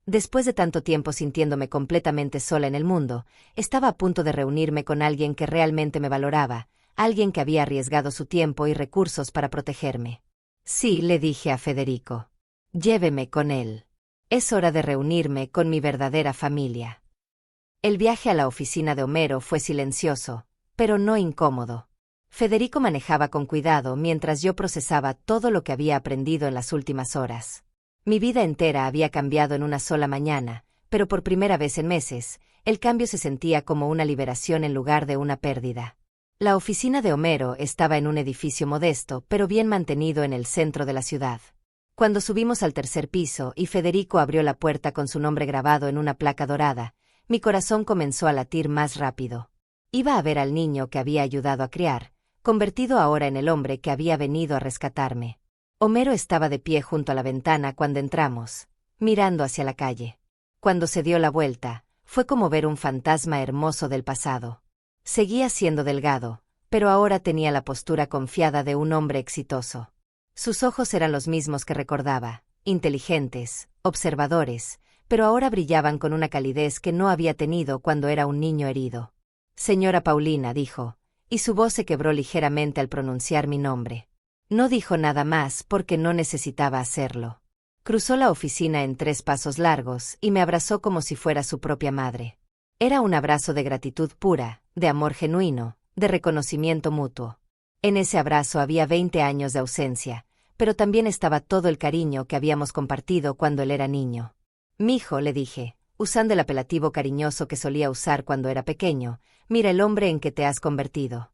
Después de tanto tiempo sintiéndome completamente sola en el mundo, estaba a punto de reunirme con alguien que realmente me valoraba, alguien que había arriesgado su tiempo y recursos para protegerme. Sí, le dije a Federico. Lléveme con él. Es hora de reunirme con mi verdadera familia. El viaje a la oficina de Homero fue silencioso, pero no incómodo. Federico manejaba con cuidado mientras yo procesaba todo lo que había aprendido en las últimas horas. Mi vida entera había cambiado en una sola mañana, pero por primera vez en meses, el cambio se sentía como una liberación en lugar de una pérdida. La oficina de Homero estaba en un edificio modesto, pero bien mantenido en el centro de la ciudad. Cuando subimos al tercer piso y Federico abrió la puerta con su nombre grabado en una placa dorada, mi corazón comenzó a latir más rápido. Iba a ver al niño que había ayudado a criar, convertido ahora en el hombre que había venido a rescatarme. Homero estaba de pie junto a la ventana cuando entramos, mirando hacia la calle. Cuando se dio la vuelta, fue como ver un fantasma hermoso del pasado. Seguía siendo delgado, pero ahora tenía la postura confiada de un hombre exitoso. Sus ojos eran los mismos que recordaba, inteligentes, observadores, pero ahora brillaban con una calidez que no había tenido cuando era un niño herido. Señora Paulina, dijo, y su voz se quebró ligeramente al pronunciar mi nombre. No dijo nada más porque no necesitaba hacerlo. Cruzó la oficina en 3 pasos largos y me abrazó como si fuera su propia madre. Era un abrazo de gratitud pura, de amor genuino, de reconocimiento mutuo. En ese abrazo había 20 años de ausencia, pero también estaba todo el cariño que habíamos compartido cuando él era niño. Mijo, le dije, usando el apelativo cariñoso que solía usar cuando era pequeño, mira el hombre en que te has convertido.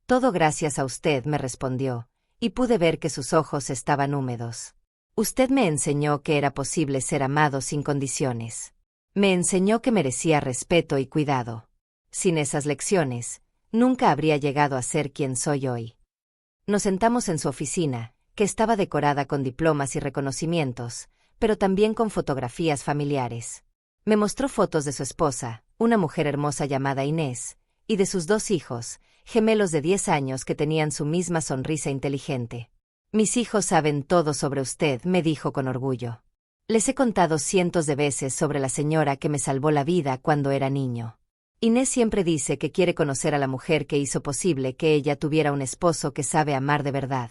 Todo gracias a usted, me respondió, y pude ver que sus ojos estaban húmedos. Usted me enseñó que era posible ser amado sin condiciones. Me enseñó que merecía respeto y cuidado. Sin esas lecciones, nunca habría llegado a ser quien soy hoy. Nos sentamos en su oficina, que estaba decorada con diplomas y reconocimientos, pero también con fotografías familiares. Me mostró fotos de su esposa, una mujer hermosa llamada Inés, y de sus 2 hijos, gemelos de 10 años que tenían su misma sonrisa inteligente. Mis hijos saben todo sobre usted, me dijo con orgullo. Les he contado cientos de veces sobre la señora que me salvó la vida cuando era niño. Inés siempre dice que quiere conocer a la mujer que hizo posible que ella tuviera un esposo que sabe amar de verdad.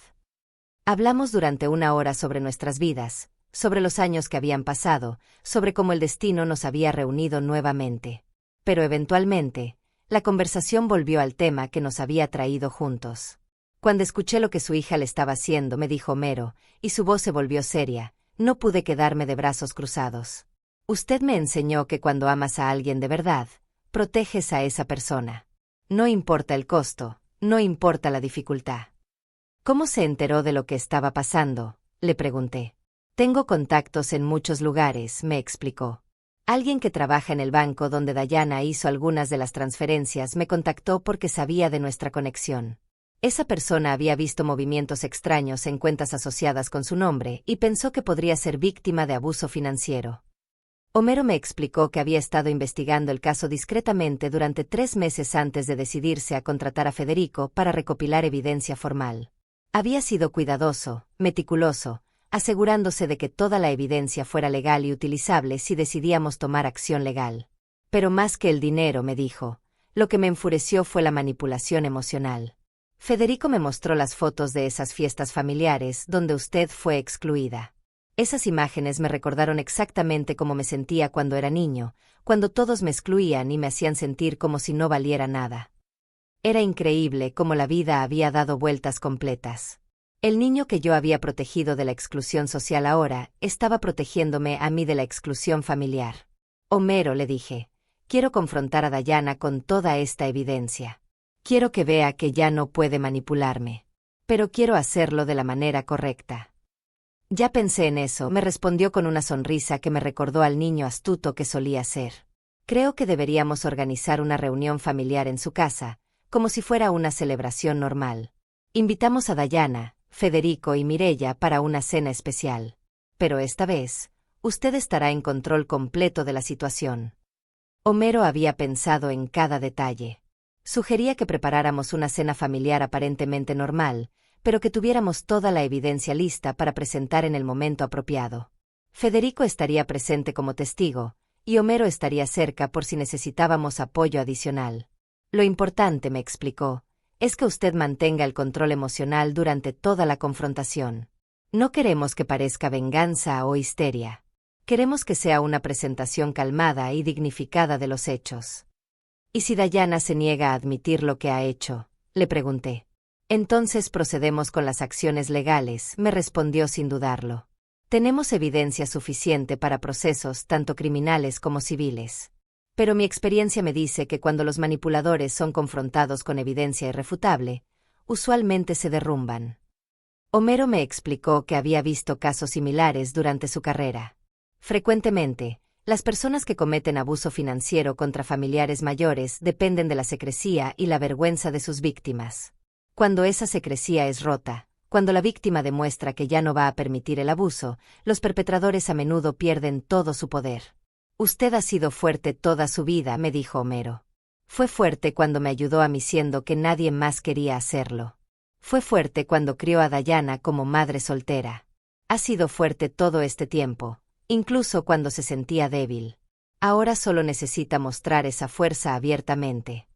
Hablamos durante 1 hora sobre nuestras vidas, sobre los años que habían pasado, sobre cómo el destino nos había reunido nuevamente. Pero eventualmente, la conversación volvió al tema que nos había traído juntos. Cuando escuché lo que su hija le estaba haciendo, me dijo Homero, y su voz se volvió seria, no pude quedarme de brazos cruzados. Usted me enseñó que cuando amas a alguien de verdad, proteges a esa persona. No importa el costo, no importa la dificultad. ¿Cómo se enteró de lo que estaba pasando?, le pregunté. Tengo contactos en muchos lugares, me explicó. Alguien que trabaja en el banco donde Diana hizo algunas de las transferencias me contactó porque sabía de nuestra conexión. Esa persona había visto movimientos extraños en cuentas asociadas con su nombre y pensó que podría ser víctima de abuso financiero. Homero me explicó que había estado investigando el caso discretamente durante 3 meses antes de decidirse a contratar a Federico para recopilar evidencia formal. Había sido cuidadoso, meticuloso, asegurándose de que toda la evidencia fuera legal y utilizable si decidíamos tomar acción legal. Pero más que el dinero, me dijo, lo que me enfureció fue la manipulación emocional. Federico me mostró las fotos de esas fiestas familiares donde usted fue excluida. Esas imágenes me recordaron exactamente cómo me sentía cuando era niño, cuando todos me excluían y me hacían sentir como si no valiera nada. Era increíble cómo la vida había dado vueltas completas. El niño que yo había protegido de la exclusión social ahora estaba protegiéndome a mí de la exclusión familiar. Homero, le dije, quiero confrontar a Diana con toda esta evidencia. Quiero que vea que ya no puede manipularme. Pero quiero hacerlo de la manera correcta. Ya pensé en eso, me respondió con una sonrisa que me recordó al niño astuto que solía ser. Creo que deberíamos organizar una reunión familiar en su casa, como si fuera una celebración normal. Invitamos a Diana, Federico y Mireya para una cena especial. Pero esta vez, usted estará en control completo de la situación. Homero había pensado en cada detalle. Sugería que preparáramos una cena familiar aparentemente normal, pero que tuviéramos toda la evidencia lista para presentar en el momento apropiado. Federico estaría presente como testigo, y Homero estaría cerca por si necesitábamos apoyo adicional. Lo importante, me explicó, es que usted mantenga el control emocional durante toda la confrontación. No queremos que parezca venganza o histeria. Queremos que sea una presentación calmada y dignificada de los hechos. ¿Y si Diana se niega a admitir lo que ha hecho?, le pregunté. Entonces procedemos con las acciones legales, me respondió sin dudarlo. Tenemos evidencia suficiente para procesos tanto criminales como civiles. Pero mi experiencia me dice que cuando los manipuladores son confrontados con evidencia irrefutable, usualmente se derrumban. Homero me explicó que había visto casos similares durante su carrera. Frecuentemente, las personas que cometen abuso financiero contra familiares mayores dependen de la secrecía y la vergüenza de sus víctimas. Cuando esa secrecía es rota, cuando la víctima demuestra que ya no va a permitir el abuso, los perpetradores a menudo pierden todo su poder. Usted ha sido fuerte toda su vida, me dijo Homero. Fue fuerte cuando me ayudó a mí siendo que nadie más quería hacerlo. Fue fuerte cuando crió a Diana como madre soltera. Ha sido fuerte todo este tiempo, incluso cuando se sentía débil. Ahora solo necesita mostrar esa fuerza abiertamente.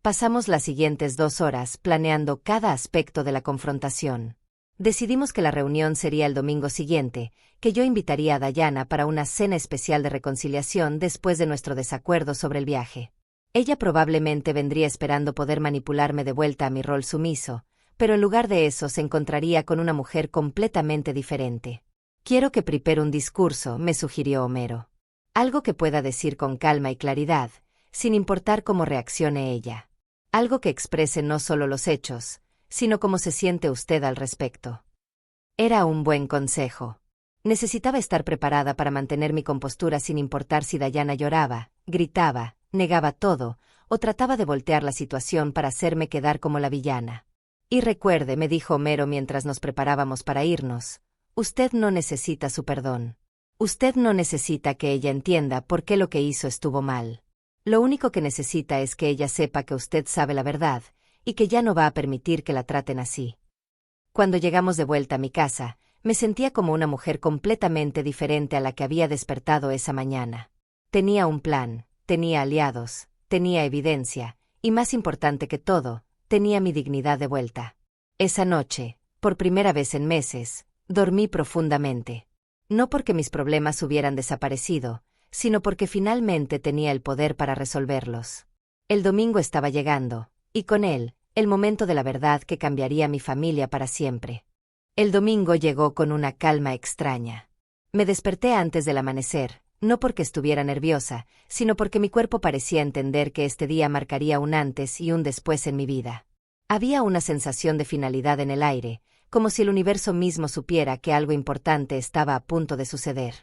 Pasamos las siguientes 2 horas planeando cada aspecto de la confrontación. Decidimos que la reunión sería el domingo siguiente, que yo invitaría a Diana para una cena especial de reconciliación después de nuestro desacuerdo sobre el viaje. Ella probablemente vendría esperando poder manipularme de vuelta a mi rol sumiso, pero en lugar de eso se encontraría con una mujer completamente diferente. Quiero que prepare un discurso, me sugirió Homero. Algo que pueda decir con calma y claridad, sin importar cómo reaccione ella. Algo que exprese no solo los hechos, sino cómo se siente usted al respecto. Era un buen consejo. Necesitaba estar preparada para mantener mi compostura sin importar si Diana lloraba, gritaba, negaba todo, o trataba de voltear la situación para hacerme quedar como la villana. Y recuerde, me dijo Homero mientras nos preparábamos para irnos, usted no necesita su perdón. Usted no necesita que ella entienda por qué lo que hizo estuvo mal. Lo único que necesita es que ella sepa que usted sabe la verdad, y que ya no va a permitir que la traten así. Cuando llegamos de vuelta a mi casa, me sentía como una mujer completamente diferente a la que había despertado esa mañana. Tenía un plan, tenía aliados, tenía evidencia, y más importante que todo, tenía mi dignidad de vuelta. Esa noche, por primera vez en meses, dormí profundamente. No porque mis problemas hubieran desaparecido, sino porque finalmente tenía el poder para resolverlos. El domingo estaba llegando, y con él, el momento de la verdad que cambiaría mi familia para siempre. El domingo llegó con una calma extraña. Me desperté antes del amanecer, no porque estuviera nerviosa, sino porque mi cuerpo parecía entender que este día marcaría un antes y un después en mi vida. Había una sensación de finalidad en el aire, como si el universo mismo supiera que algo importante estaba a punto de suceder.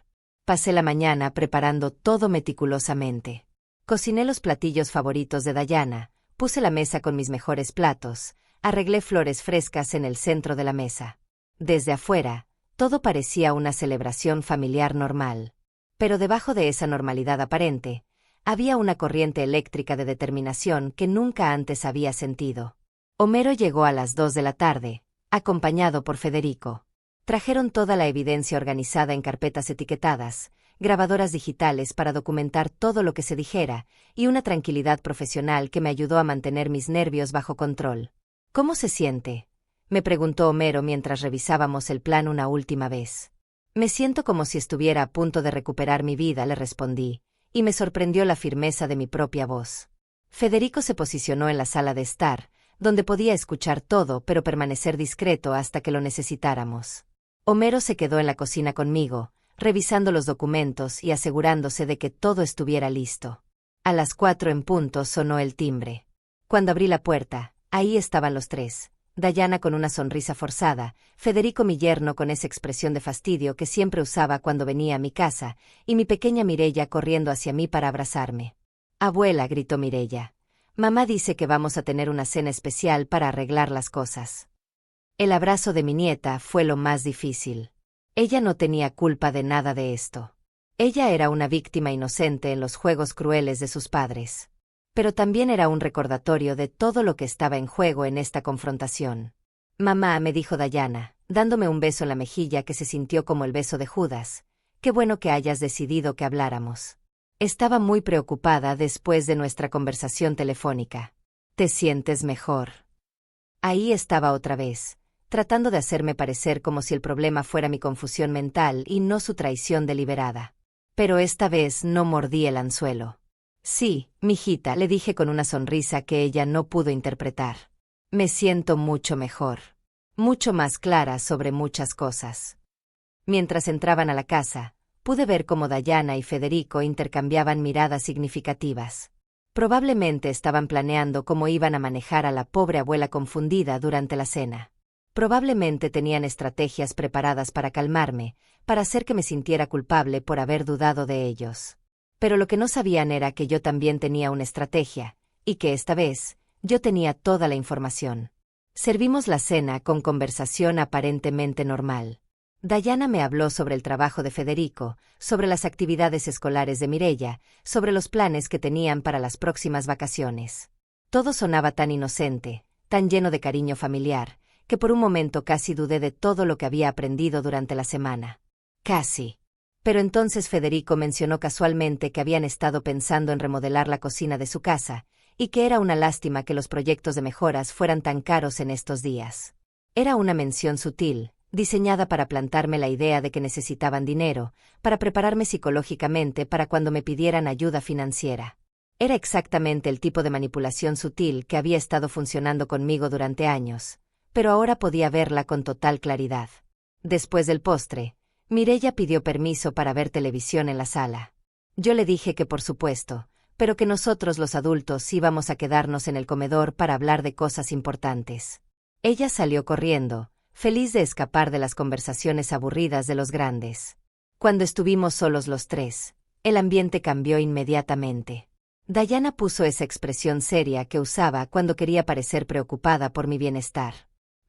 Pasé la mañana preparando todo meticulosamente. Cociné los platillos favoritos de Diana, puse la mesa con mis mejores platos, arreglé flores frescas en el centro de la mesa. Desde afuera, todo parecía una celebración familiar normal. Pero debajo de esa normalidad aparente, había una corriente eléctrica de determinación que nunca antes había sentido. Homero llegó a las 2 de la tarde, acompañado por Federico. Trajeron toda la evidencia organizada en carpetas etiquetadas, grabadoras digitales para documentar todo lo que se dijera, y una tranquilidad profesional que me ayudó a mantener mis nervios bajo control. ¿Cómo se siente?, me preguntó Homero mientras revisábamos el plan una última vez. Me siento como si estuviera a punto de recuperar mi vida, le respondí, y me sorprendió la firmeza de mi propia voz. Federico se posicionó en la sala de estar, donde podía escuchar todo pero permanecer discreto hasta que lo necesitáramos. Homero se quedó en la cocina conmigo, revisando los documentos y asegurándose de que todo estuviera listo. A las 4 en punto sonó el timbre. Cuando abrí la puerta, ahí estaban los tres. Diana con una sonrisa forzada, Federico mi yerno con esa expresión de fastidio que siempre usaba cuando venía a mi casa, y mi pequeña Mireya corriendo hacia mí para abrazarme. «Abuela», gritó Mireya. «Mamá dice que vamos a tener una cena especial para arreglar las cosas». El abrazo de mi nieta fue lo más difícil. Ella no tenía culpa de nada de esto. Ella era una víctima inocente en los juegos crueles de sus padres. Pero también era un recordatorio de todo lo que estaba en juego en esta confrontación. «Mamá», me dijo Diana, dándome un beso en la mejilla que se sintió como el beso de Judas, «qué bueno que hayas decidido que habláramos. Estaba muy preocupada después de nuestra conversación telefónica. ¿Te sientes mejor?». Ahí estaba otra vez, tratando de hacerme parecer como si el problema fuera mi confusión mental y no su traición deliberada. Pero esta vez no mordí el anzuelo. «Sí, mijita», le dije con una sonrisa que ella no pudo interpretar. «Me siento mucho mejor. Mucho más clara sobre muchas cosas». Mientras entraban a la casa, pude ver cómo Diana y Federico intercambiaban miradas significativas. Probablemente estaban planeando cómo iban a manejar a la pobre abuela confundida durante la cena. Probablemente tenían estrategias preparadas para calmarme, para hacer que me sintiera culpable por haber dudado de ellos. Pero lo que no sabían era que yo también tenía una estrategia, y que esta vez, yo tenía toda la información. Servimos la cena con conversación aparentemente normal. Diana me habló sobre el trabajo de Federico, sobre las actividades escolares de Mireya, sobre los planes que tenían para las próximas vacaciones. Todo sonaba tan inocente, tan lleno de cariño familiar, que por un momento casi dudé de todo lo que había aprendido durante la semana. Casi. Pero entonces Federico mencionó casualmente que habían estado pensando en remodelar la cocina de su casa, y que era una lástima que los proyectos de mejoras fueran tan caros en estos días. Era una mención sutil, diseñada para plantarme la idea de que necesitaban dinero, para prepararme psicológicamente para cuando me pidieran ayuda financiera. Era exactamente el tipo de manipulación sutil que había estado funcionando conmigo durante años, pero ahora podía verla con total claridad. Después del postre, Mireya pidió permiso para ver televisión en la sala. Yo le dije que por supuesto, pero que nosotros los adultos íbamos a quedarnos en el comedor para hablar de cosas importantes. Ella salió corriendo, feliz de escapar de las conversaciones aburridas de los grandes. Cuando estuvimos solos los tres, el ambiente cambió inmediatamente. Diana puso esa expresión seria que usaba cuando quería parecer preocupada por mi bienestar.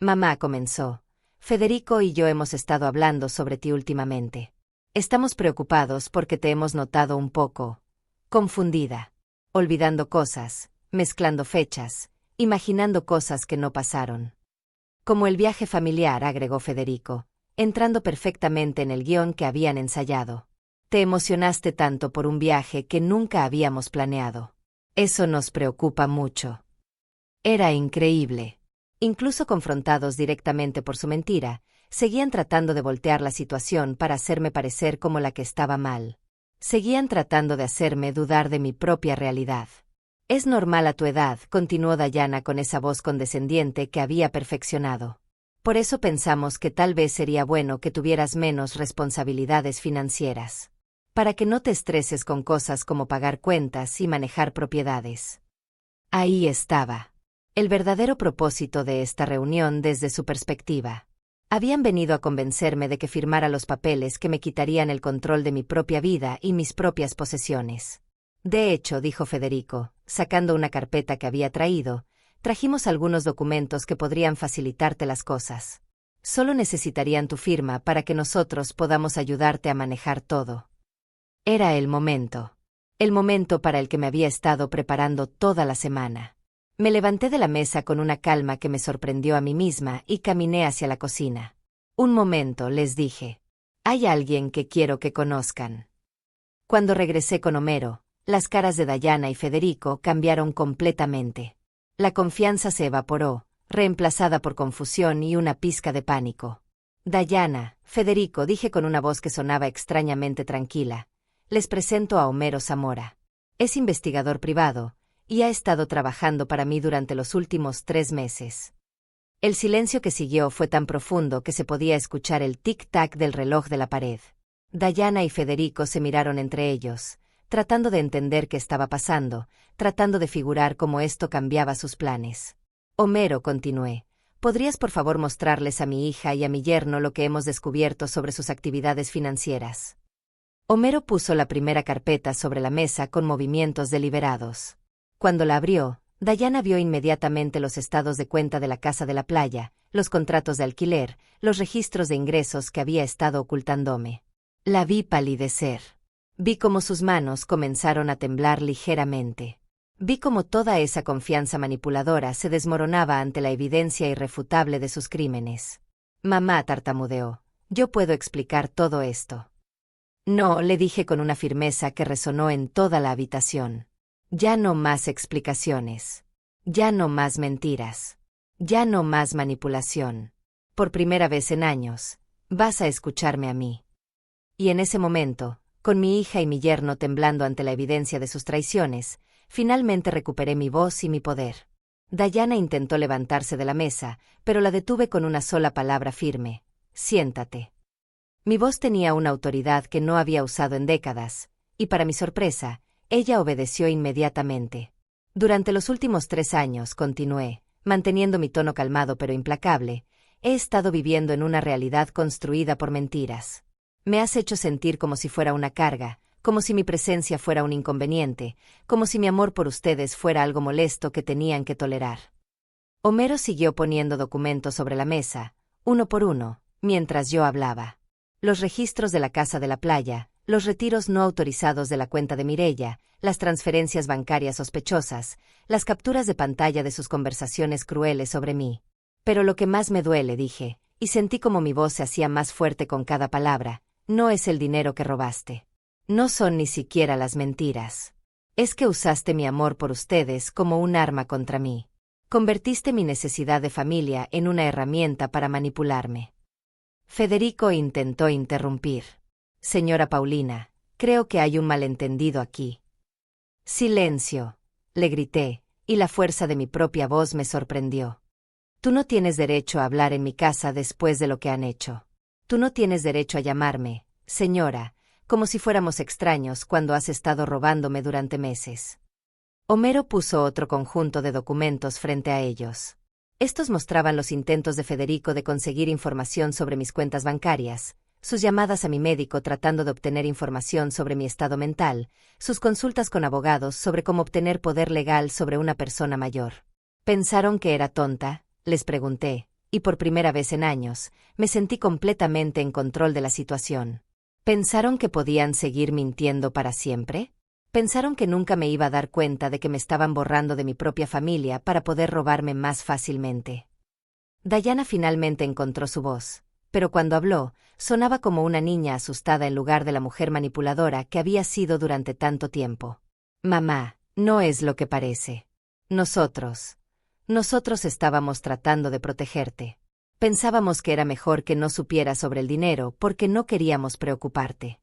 Mamá comenzó. Federico y yo hemos estado hablando sobre ti últimamente. Estamos preocupados porque te hemos notado un poco confundida, olvidando cosas, mezclando fechas, imaginando cosas que no pasaron. Como el viaje familiar, agregó Federico, entrando perfectamente en el guión que habían ensayado. Te emocionaste tanto por un viaje que nunca habíamos planeado. Eso nos preocupa mucho. Era increíble. Incluso confrontados directamente por su mentira, seguían tratando de voltear la situación para hacerme parecer como la que estaba mal. Seguían tratando de hacerme dudar de mi propia realidad. Es normal a tu edad, continuó Diana con esa voz condescendiente que había perfeccionado. Por eso pensamos que tal vez sería bueno que tuvieras menos responsabilidades financieras. Para que no te estreses con cosas como pagar cuentas y manejar propiedades. Ahí estaba. El verdadero propósito de esta reunión desde su perspectiva. Habían venido a convencerme de que firmara los papeles que me quitarían el control de mi propia vida y mis propias posesiones. De hecho, dijo Federico, sacando una carpeta que había traído, trajimos algunos documentos que podrían facilitarte las cosas. Solo necesitarían tu firma para que nosotros podamos ayudarte a manejar todo. Era el momento para el que me había estado preparando toda la semana. Me levanté de la mesa con una calma que me sorprendió a mí misma y caminé hacia la cocina. Un momento, les dije. Hay alguien que quiero que conozcan. Cuando regresé con Homero, las caras de Diana y Federico cambiaron completamente. La confianza se evaporó, reemplazada por confusión y una pizca de pánico. Diana, Federico, dije con una voz que sonaba extrañamente tranquila. Les presento a Homero Zamora. Es investigador privado, y ha estado trabajando para mí durante los últimos 3 meses. El silencio que siguió fue tan profundo que se podía escuchar el tic-tac del reloj de la pared. Diana y Federico se miraron entre ellos, tratando de entender qué estaba pasando, tratando de figurar cómo esto cambiaba sus planes. Homero, continué, ¿podrías por favor mostrarles a mi hija y a mi yerno lo que hemos descubierto sobre sus actividades financieras? Homero puso la primera carpeta sobre la mesa con movimientos deliberados. Cuando la abrió, Diana vio inmediatamente los estados de cuenta de la casa de la playa, los contratos de alquiler, los registros de ingresos que había estado ocultándome. La vi palidecer. Vi cómo sus manos comenzaron a temblar ligeramente. Vi cómo toda esa confianza manipuladora se desmoronaba ante la evidencia irrefutable de sus crímenes. Mamá, tartamudeó, yo puedo explicar todo esto. No, le dije con una firmeza que resonó en toda la habitación. Ya no más explicaciones. Ya no más mentiras. Ya no más manipulación. Por primera vez en años, vas a escucharme a mí. Y en ese momento, con mi hija y mi yerno temblando ante la evidencia de sus traiciones, finalmente recuperé mi voz y mi poder. Diana intentó levantarse de la mesa, pero la detuve con una sola palabra firme. Siéntate. Mi voz tenía una autoridad que no había usado en décadas, y para mi sorpresa, ella obedeció inmediatamente. Durante los últimos 3 años, continué, manteniendo mi tono calmado pero implacable, he estado viviendo en una realidad construida por mentiras. Me has hecho sentir como si fuera una carga, como si mi presencia fuera un inconveniente, como si mi amor por ustedes fuera algo molesto que tenían que tolerar. Homero siguió poniendo documentos sobre la mesa, uno por uno, mientras yo hablaba. Los registros de la casa de la playa, los retiros no autorizados de la cuenta de Mireya, las transferencias bancarias sospechosas, las capturas de pantalla de sus conversaciones crueles sobre mí. Pero lo que más me duele, dije, y sentí como mi voz se hacía más fuerte con cada palabra, no es el dinero que robaste. No son ni siquiera las mentiras. Es que usaste mi amor por ustedes como un arma contra mí. Convertiste mi necesidad de familia en una herramienta para manipularme. Federico intentó interrumpir. Señora Paulina, creo que hay un malentendido aquí. Silencio, le grité, y la fuerza de mi propia voz me sorprendió. Tú no tienes derecho a hablar en mi casa después de lo que han hecho. Tú no tienes derecho a llamarme, señora, como si fuéramos extraños cuando has estado robándome durante meses. Homero puso otro conjunto de documentos frente a ellos. Estos mostraban los intentos de Federico de conseguir información sobre mis cuentas bancarias, sus llamadas a mi médico tratando de obtener información sobre mi estado mental, sus consultas con abogados sobre cómo obtener poder legal sobre una persona mayor. ¿Pensaron que era tonta?, les pregunté, y por primera vez en años, me sentí completamente en control de la situación. ¿Pensaron que podían seguir mintiendo para siempre? ¿Pensaron que nunca me iba a dar cuenta de que me estaban borrando de mi propia familia para poder robarme más fácilmente? Diana finalmente encontró su voz, pero cuando habló, sonaba como una niña asustada en lugar de la mujer manipuladora que había sido durante tanto tiempo. Mamá, no es lo que parece. Nosotros estábamos tratando de protegerte. Pensábamos que era mejor que no supieras sobre el dinero porque no queríamos preocuparte.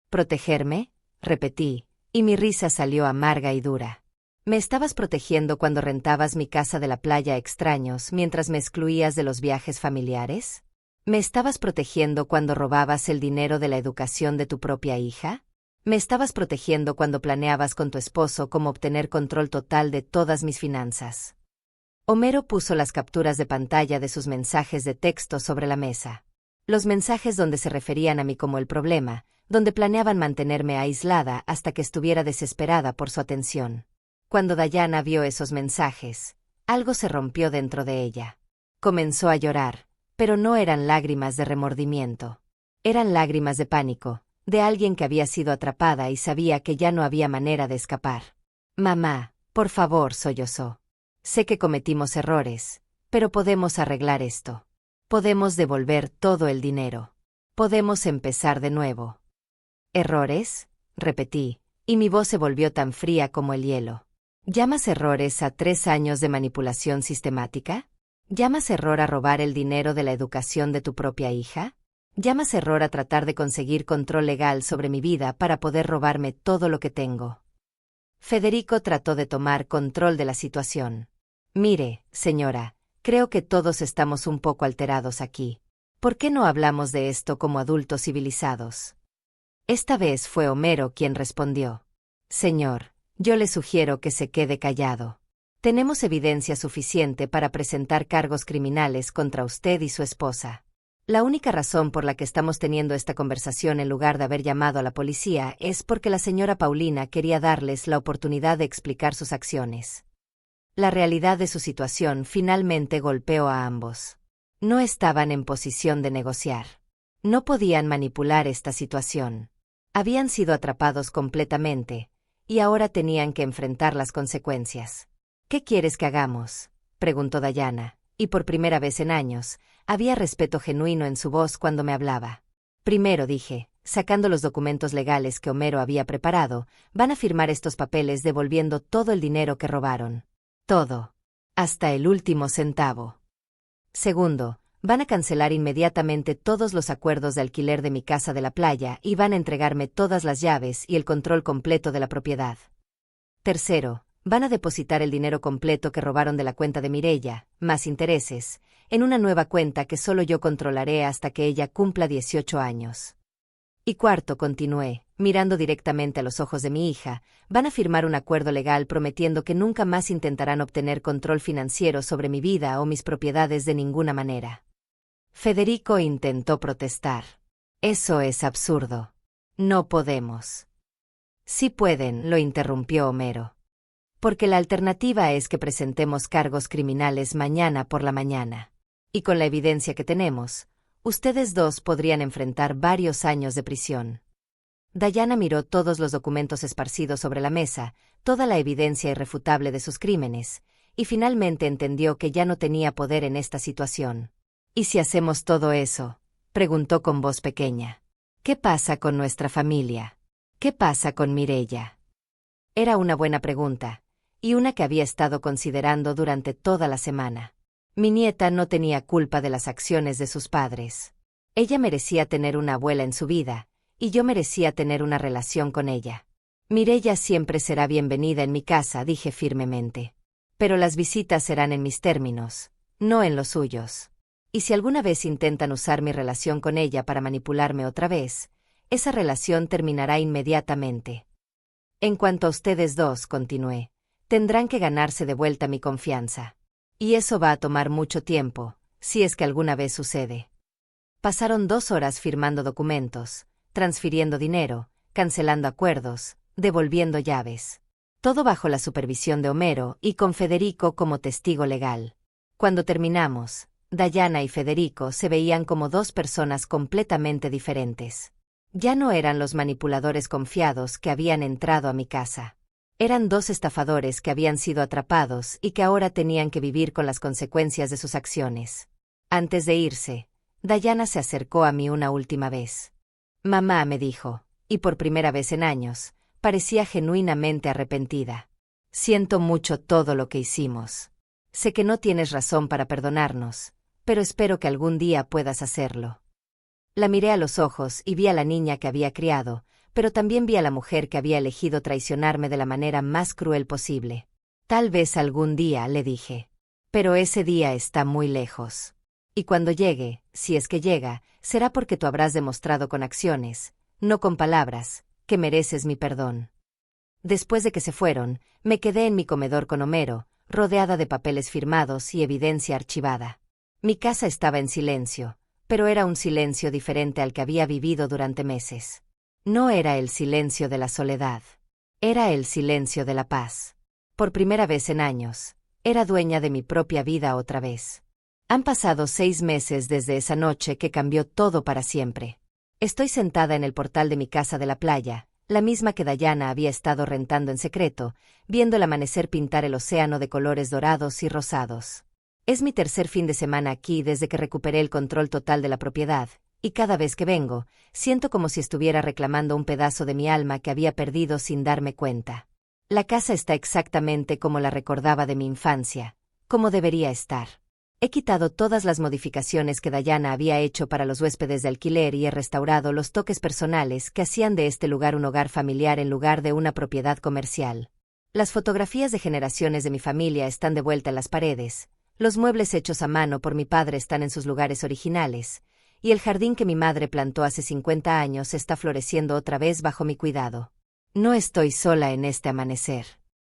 ¿Protegerme?, repetí, y mi risa salió amarga y dura. ¿Me estabas protegiendo cuando rentabas mi casa de la playa a extraños mientras me excluías de los viajes familiares? ¿Me estabas protegiendo cuando robabas el dinero de la educación de tu propia hija? ¿Me estabas protegiendo cuando planeabas con tu esposo cómo obtener control total de todas mis finanzas? Homero puso las capturas de pantalla de sus mensajes de texto sobre la mesa. Los mensajes donde se referían a mí como el problema, donde planeaban mantenerme aislada hasta que estuviera desesperada por su atención. Cuando Diana vio esos mensajes, algo se rompió dentro de ella. Comenzó a llorar, pero no eran lágrimas de remordimiento. Eran lágrimas de pánico, de alguien que había sido atrapada y sabía que ya no había manera de escapar. Mamá, por favor, sollozó. Sé que cometimos errores, pero podemos arreglar esto. Podemos devolver todo el dinero. Podemos empezar de nuevo. ¿Errores?, repetí, y mi voz se volvió tan fría como el hielo. ¿Llamas errores a 3 años de manipulación sistemática? ¿Llamas error a robar el dinero de la educación de tu propia hija? ¿Llamas error a tratar de conseguir control legal sobre mi vida para poder robarme todo lo que tengo? Federico trató de tomar control de la situación. Mire, señora, creo que todos estamos un poco alterados aquí. ¿Por qué no hablamos de esto como adultos civilizados? Esta vez fue Homero quien respondió. Señor, yo le sugiero que se quede callado. Tenemos evidencia suficiente para presentar cargos criminales contra usted y su esposa. La única razón por la que estamos teniendo esta conversación en lugar de haber llamado a la policía es porque la señora Paulina quería darles la oportunidad de explicar sus acciones. La realidad de su situación finalmente golpeó a ambos. No estaban en posición de negociar. No podían manipular esta situación. Habían sido atrapados completamente, y ahora tenían que enfrentar las consecuencias. ¿Qué quieres que hagamos?, preguntó Diana, y por primera vez en años, había respeto genuino en su voz cuando me hablaba. Primero, dije, sacando los documentos legales que Homero había preparado, van a firmar estos papeles devolviendo todo el dinero que robaron. Todo. Hasta el último centavo. Segundo, van a cancelar inmediatamente todos los acuerdos de alquiler de mi casa de la playa y van a entregarme todas las llaves y el control completo de la propiedad. Tercero, van a depositar el dinero completo que robaron de la cuenta de Mireia, más intereses, en una nueva cuenta que solo yo controlaré hasta que ella cumpla 18 años. Y cuarto, continué, mirando directamente a los ojos de mi hija, van a firmar un acuerdo legal prometiendo que nunca más intentarán obtener control financiero sobre mi vida o mis propiedades de ninguna manera. Federico intentó protestar. Eso es absurdo. No podemos. Sí pueden, lo interrumpió Homero. Porque la alternativa es que presentemos cargos criminales mañana por la mañana. Y con la evidencia que tenemos, ustedes dos podrían enfrentar varios años de prisión. Diana miró todos los documentos esparcidos sobre la mesa, toda la evidencia irrefutable de sus crímenes, y finalmente entendió que ya no tenía poder en esta situación. ¿Y si hacemos todo eso?, preguntó con voz pequeña. ¿Qué pasa con nuestra familia? ¿Qué pasa con Mireia? Era una buena pregunta, y una que había estado considerando durante toda la semana. Mi nieta no tenía culpa de las acciones de sus padres. Ella merecía tener una abuela en su vida, y yo merecía tener una relación con ella. Mireia siempre será bienvenida en mi casa, dije firmemente. Pero las visitas serán en mis términos. no en los suyos. Y si alguna vez intentan usar mi relación con ella para manipularme otra vez, esa relación terminará inmediatamente. En cuanto a ustedes dos, continué, tendrán que ganarse de vuelta mi confianza. Y eso va a tomar mucho tiempo, si es que alguna vez sucede. Pasaron 2 horas firmando documentos, transfiriendo dinero, cancelando acuerdos, devolviendo llaves. Todo bajo la supervisión de Homero y con Federico como testigo legal. Cuando terminamos, Diana y Federico se veían como 2 personas completamente diferentes. Ya no eran los manipuladores confiados que habían entrado a mi casa. Eran 2 estafadores que habían sido atrapados y que ahora tenían que vivir con las consecuencias de sus acciones. Antes de irse, Diana se acercó a mí una última vez. Mamá, me dijo, y por primera vez en años, parecía genuinamente arrepentida. Siento mucho todo lo que hicimos. Sé que no tienes razón para perdonarnos, pero espero que algún día puedas hacerlo. La miré a los ojos y vi a la niña que había criado, pero también vi a la mujer que había elegido traicionarme de la manera más cruel posible. Tal vez algún día, le dije. Pero ese día está muy lejos. Y cuando llegue, si es que llega, será porque tú habrás demostrado con acciones, no con palabras, que mereces mi perdón. Después de que se fueron, me quedé en mi comedor con Homero, rodeada de papeles firmados y evidencia archivada. Mi casa estaba en silencio, pero era un silencio diferente al que había vivido durante meses. No era el silencio de la soledad. Era el silencio de la paz. Por primera vez en años, era dueña de mi propia vida otra vez. Han pasado 6 meses desde esa noche que cambió todo para siempre. Estoy sentada en el portal de mi casa de la playa, la misma que Diana había estado rentando en secreto, viendo el amanecer pintar el océano de colores dorados y rosados. Es mi tercer fin de semana aquí desde que recuperé el control total de la propiedad, y cada vez que vengo, siento como si estuviera reclamando un pedazo de mi alma que había perdido sin darme cuenta. La casa está exactamente como la recordaba de mi infancia, como debería estar. He quitado todas las modificaciones que Diana había hecho para los huéspedes de alquiler y he restaurado los toques personales que hacían de este lugar un hogar familiar en lugar de una propiedad comercial. Las fotografías de generaciones de mi familia están de vuelta en las paredes, los muebles hechos a mano por mi padre están en sus lugares originales, y el jardín que mi madre plantó hace 50 años está floreciendo otra vez bajo mi cuidado. No estoy sola en este amanecer.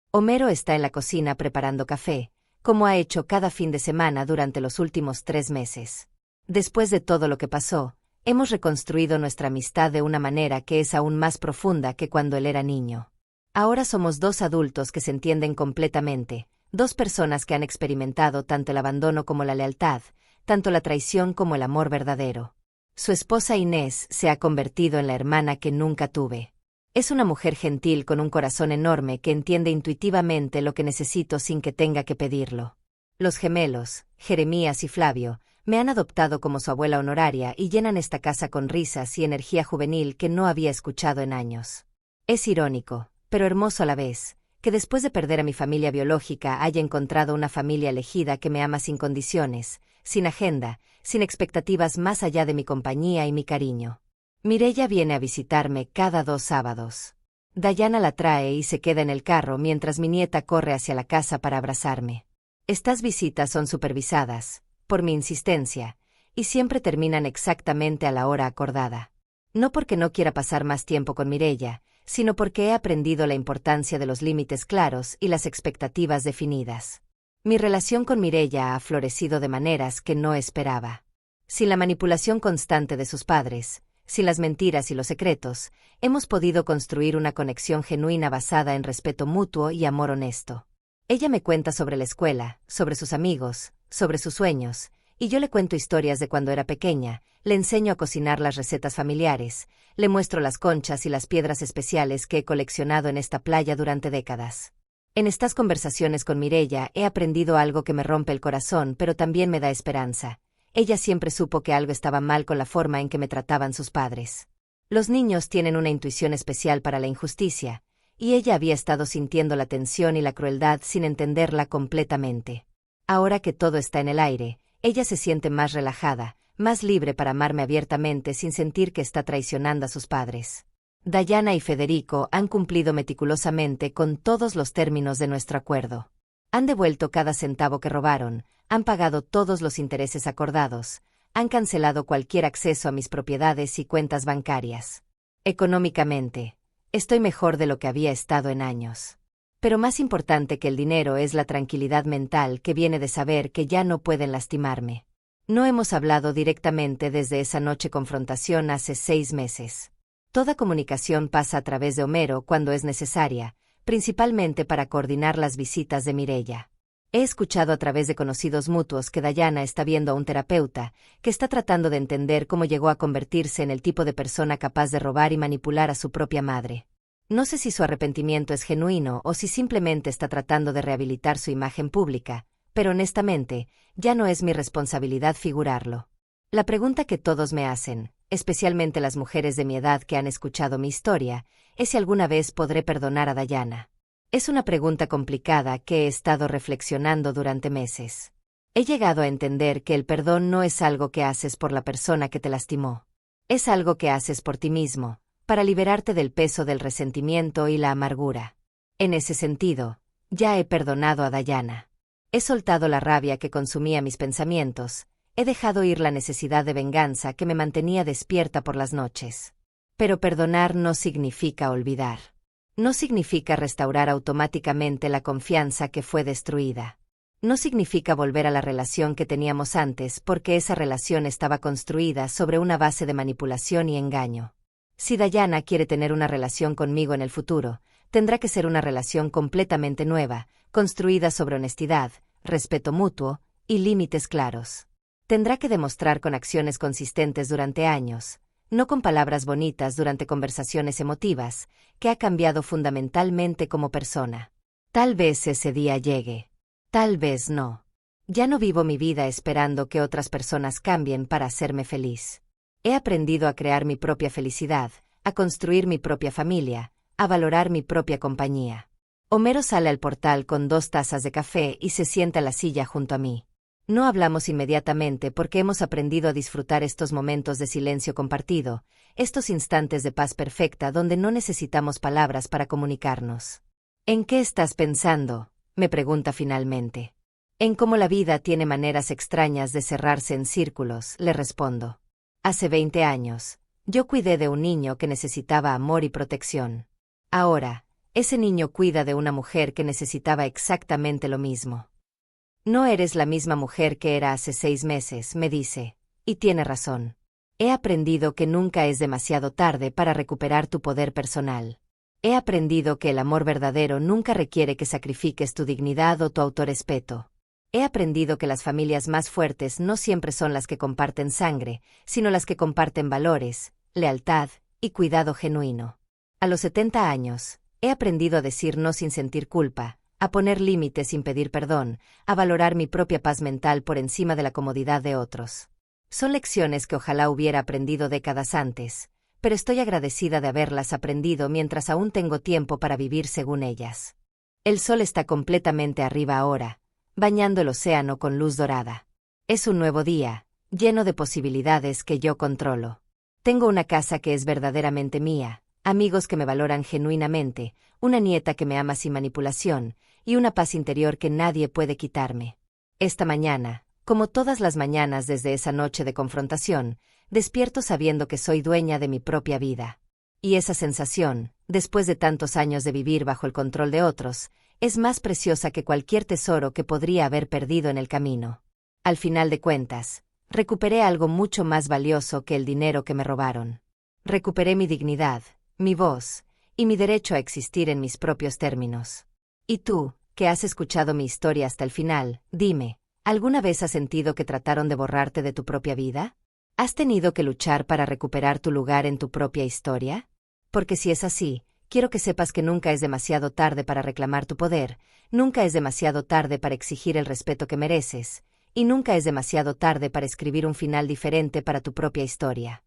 Homero está en la cocina preparando café, como ha hecho cada fin de semana durante los últimos 3 meses. Después de todo lo que pasó, hemos reconstruido nuestra amistad de una manera que es aún más profunda que cuando él era niño. Ahora somos 2 adultos que se entienden completamente, 2 personas que han experimentado tanto el abandono como la lealtad, tanto la traición como el amor verdadero. Su esposa Inés se ha convertido en la hermana que nunca tuve. Es una mujer gentil con un corazón enorme que entiende intuitivamente lo que necesito sin que tenga que pedirlo. Los gemelos, Jeremías y Flavio, me han adoptado como su abuela honoraria y llenan esta casa con risas y energía juvenil que no había escuchado en años. Es irónico, pero hermoso a la vez, que después de perder a mi familia biológica haya encontrado una familia elegida que me ama sin condiciones, sin agenda, sin expectativas más allá de mi compañía y mi cariño. Mireya viene a visitarme cada 2 sábados. Diana la trae y se queda en el carro mientras mi nieta corre hacia la casa para abrazarme. Estas visitas son supervisadas, por mi insistencia, y siempre terminan exactamente a la hora acordada. No porque no quiera pasar más tiempo con Mireya, sino porque he aprendido la importancia de los límites claros y las expectativas definidas. Mi relación con Mireya ha florecido de maneras que no esperaba. Sin la manipulación constante de sus padres, sin las mentiras y los secretos, hemos podido construir una conexión genuina basada en respeto mutuo y amor honesto. Ella me cuenta sobre la escuela, sobre sus amigos, sobre sus sueños, y yo le cuento historias de cuando era pequeña, le enseño a cocinar las recetas familiares, le muestro las conchas y las piedras especiales que he coleccionado en esta playa durante décadas. En estas conversaciones con Mireya he aprendido algo que me rompe el corazón pero también me da esperanza. Ella siempre supo que algo estaba mal con la forma en que me trataban sus padres. Los niños tienen una intuición especial para la injusticia, y ella había estado sintiendo la tensión y la crueldad sin entenderla completamente. Ahora que todo está en el aire, ella se siente más relajada, más libre para amarme abiertamente sin sentir que está traicionando a sus padres. Diana y Federico han cumplido meticulosamente con todos los términos de nuestro acuerdo. Han devuelto cada centavo que robaron, han pagado todos los intereses acordados, han cancelado cualquier acceso a mis propiedades y cuentas bancarias. Económicamente, estoy mejor de lo que había estado en años. Pero más importante que el dinero es la tranquilidad mental que viene de saber que ya no pueden lastimarme. No hemos hablado directamente desde esa noche confrontación hace 6 meses. Toda comunicación pasa a través de Homero cuando es necesaria, principalmente para coordinar las visitas de Mireia. He escuchado a través de conocidos mutuos que Dayana está viendo a un terapeuta, que está tratando de entender cómo llegó a convertirse en el tipo de persona capaz de robar y manipular a su propia madre. No sé si su arrepentimiento es genuino o si simplemente está tratando de rehabilitar su imagen pública, pero honestamente, ya no es mi responsabilidad figurarlo. La pregunta que todos me hacen, especialmente las mujeres de mi edad que han escuchado mi historia, es si alguna vez podré perdonar a Dayana. Es una pregunta complicada que he estado reflexionando durante meses. He llegado a entender que el perdón no es algo que haces por la persona que te lastimó. Es algo que haces por ti mismo, para liberarte del peso del resentimiento y la amargura. En ese sentido, ya he perdonado a Dayana. He soltado la rabia que consumía mis pensamientos, he dejado ir la necesidad de venganza que me mantenía despierta por las noches. Pero perdonar no significa olvidar. No significa restaurar automáticamente la confianza que fue destruida. No significa volver a la relación que teníamos antes porque esa relación estaba construida sobre una base de manipulación y engaño. Si Dayana quiere tener una relación conmigo en el futuro, tendrá que ser una relación completamente nueva, construida sobre honestidad, respeto mutuo y límites claros. Tendrá que demostrar con acciones consistentes durante años, no con palabras bonitas durante conversaciones emotivas, que ha cambiado fundamentalmente como persona. Tal vez ese día llegue. Tal vez no. Ya no vivo mi vida esperando que otras personas cambien para hacerme feliz. He aprendido a crear mi propia felicidad, a construir mi propia familia, a valorar mi propia compañía. Homero sale al portal con 2 tazas de café y se sienta a la silla junto a mí. No hablamos inmediatamente porque hemos aprendido a disfrutar estos momentos de silencio compartido, estos instantes de paz perfecta donde no necesitamos palabras para comunicarnos. ¿En qué estás pensando?, me pregunta finalmente. En cómo la vida tiene maneras extrañas de cerrarse en círculos, le respondo. Hace 20 años, yo cuidé de un niño que necesitaba amor y protección. Ahora, ese niño cuida de una mujer que necesitaba exactamente lo mismo. No eres la misma mujer que era hace 6 meses, me dice, y tiene razón. He aprendido que nunca es demasiado tarde para recuperar tu poder personal. He aprendido que el amor verdadero nunca requiere que sacrifiques tu dignidad o tu autorrespeto. He aprendido que las familias más fuertes no siempre son las que comparten sangre, sino las que comparten valores, lealtad y cuidado genuino. A los 70 años, he aprendido a decir no sin sentir culpa, a poner límites sin pedir perdón, a valorar mi propia paz mental por encima de la comodidad de otros. Son lecciones que ojalá hubiera aprendido décadas antes, pero estoy agradecida de haberlas aprendido mientras aún tengo tiempo para vivir según ellas. El sol está completamente arriba ahora, bañando el océano con luz dorada. Es un nuevo día, lleno de posibilidades que yo controlo. Tengo una casa que es verdaderamente mía, amigos que me valoran genuinamente, una nieta que me ama sin manipulación, y una paz interior que nadie puede quitarme. Esta mañana, como todas las mañanas desde esa noche de confrontación, despierto sabiendo que soy dueña de mi propia vida. Y esa sensación, después de tantos años de vivir bajo el control de otros, es más preciosa que cualquier tesoro que podría haber perdido en el camino. Al final de cuentas, recuperé algo mucho más valioso que el dinero que me robaron. Recuperé mi dignidad, mi voz, y mi derecho a existir en mis propios términos. Y tú, que has escuchado mi historia hasta el final, dime, ¿alguna vez has sentido que trataron de borrarte de tu propia vida? ¿Has tenido que luchar para recuperar tu lugar en tu propia historia? Porque si es así, quiero que sepas que nunca es demasiado tarde para reclamar tu poder, nunca es demasiado tarde para exigir el respeto que mereces, y nunca es demasiado tarde para escribir un final diferente para tu propia historia.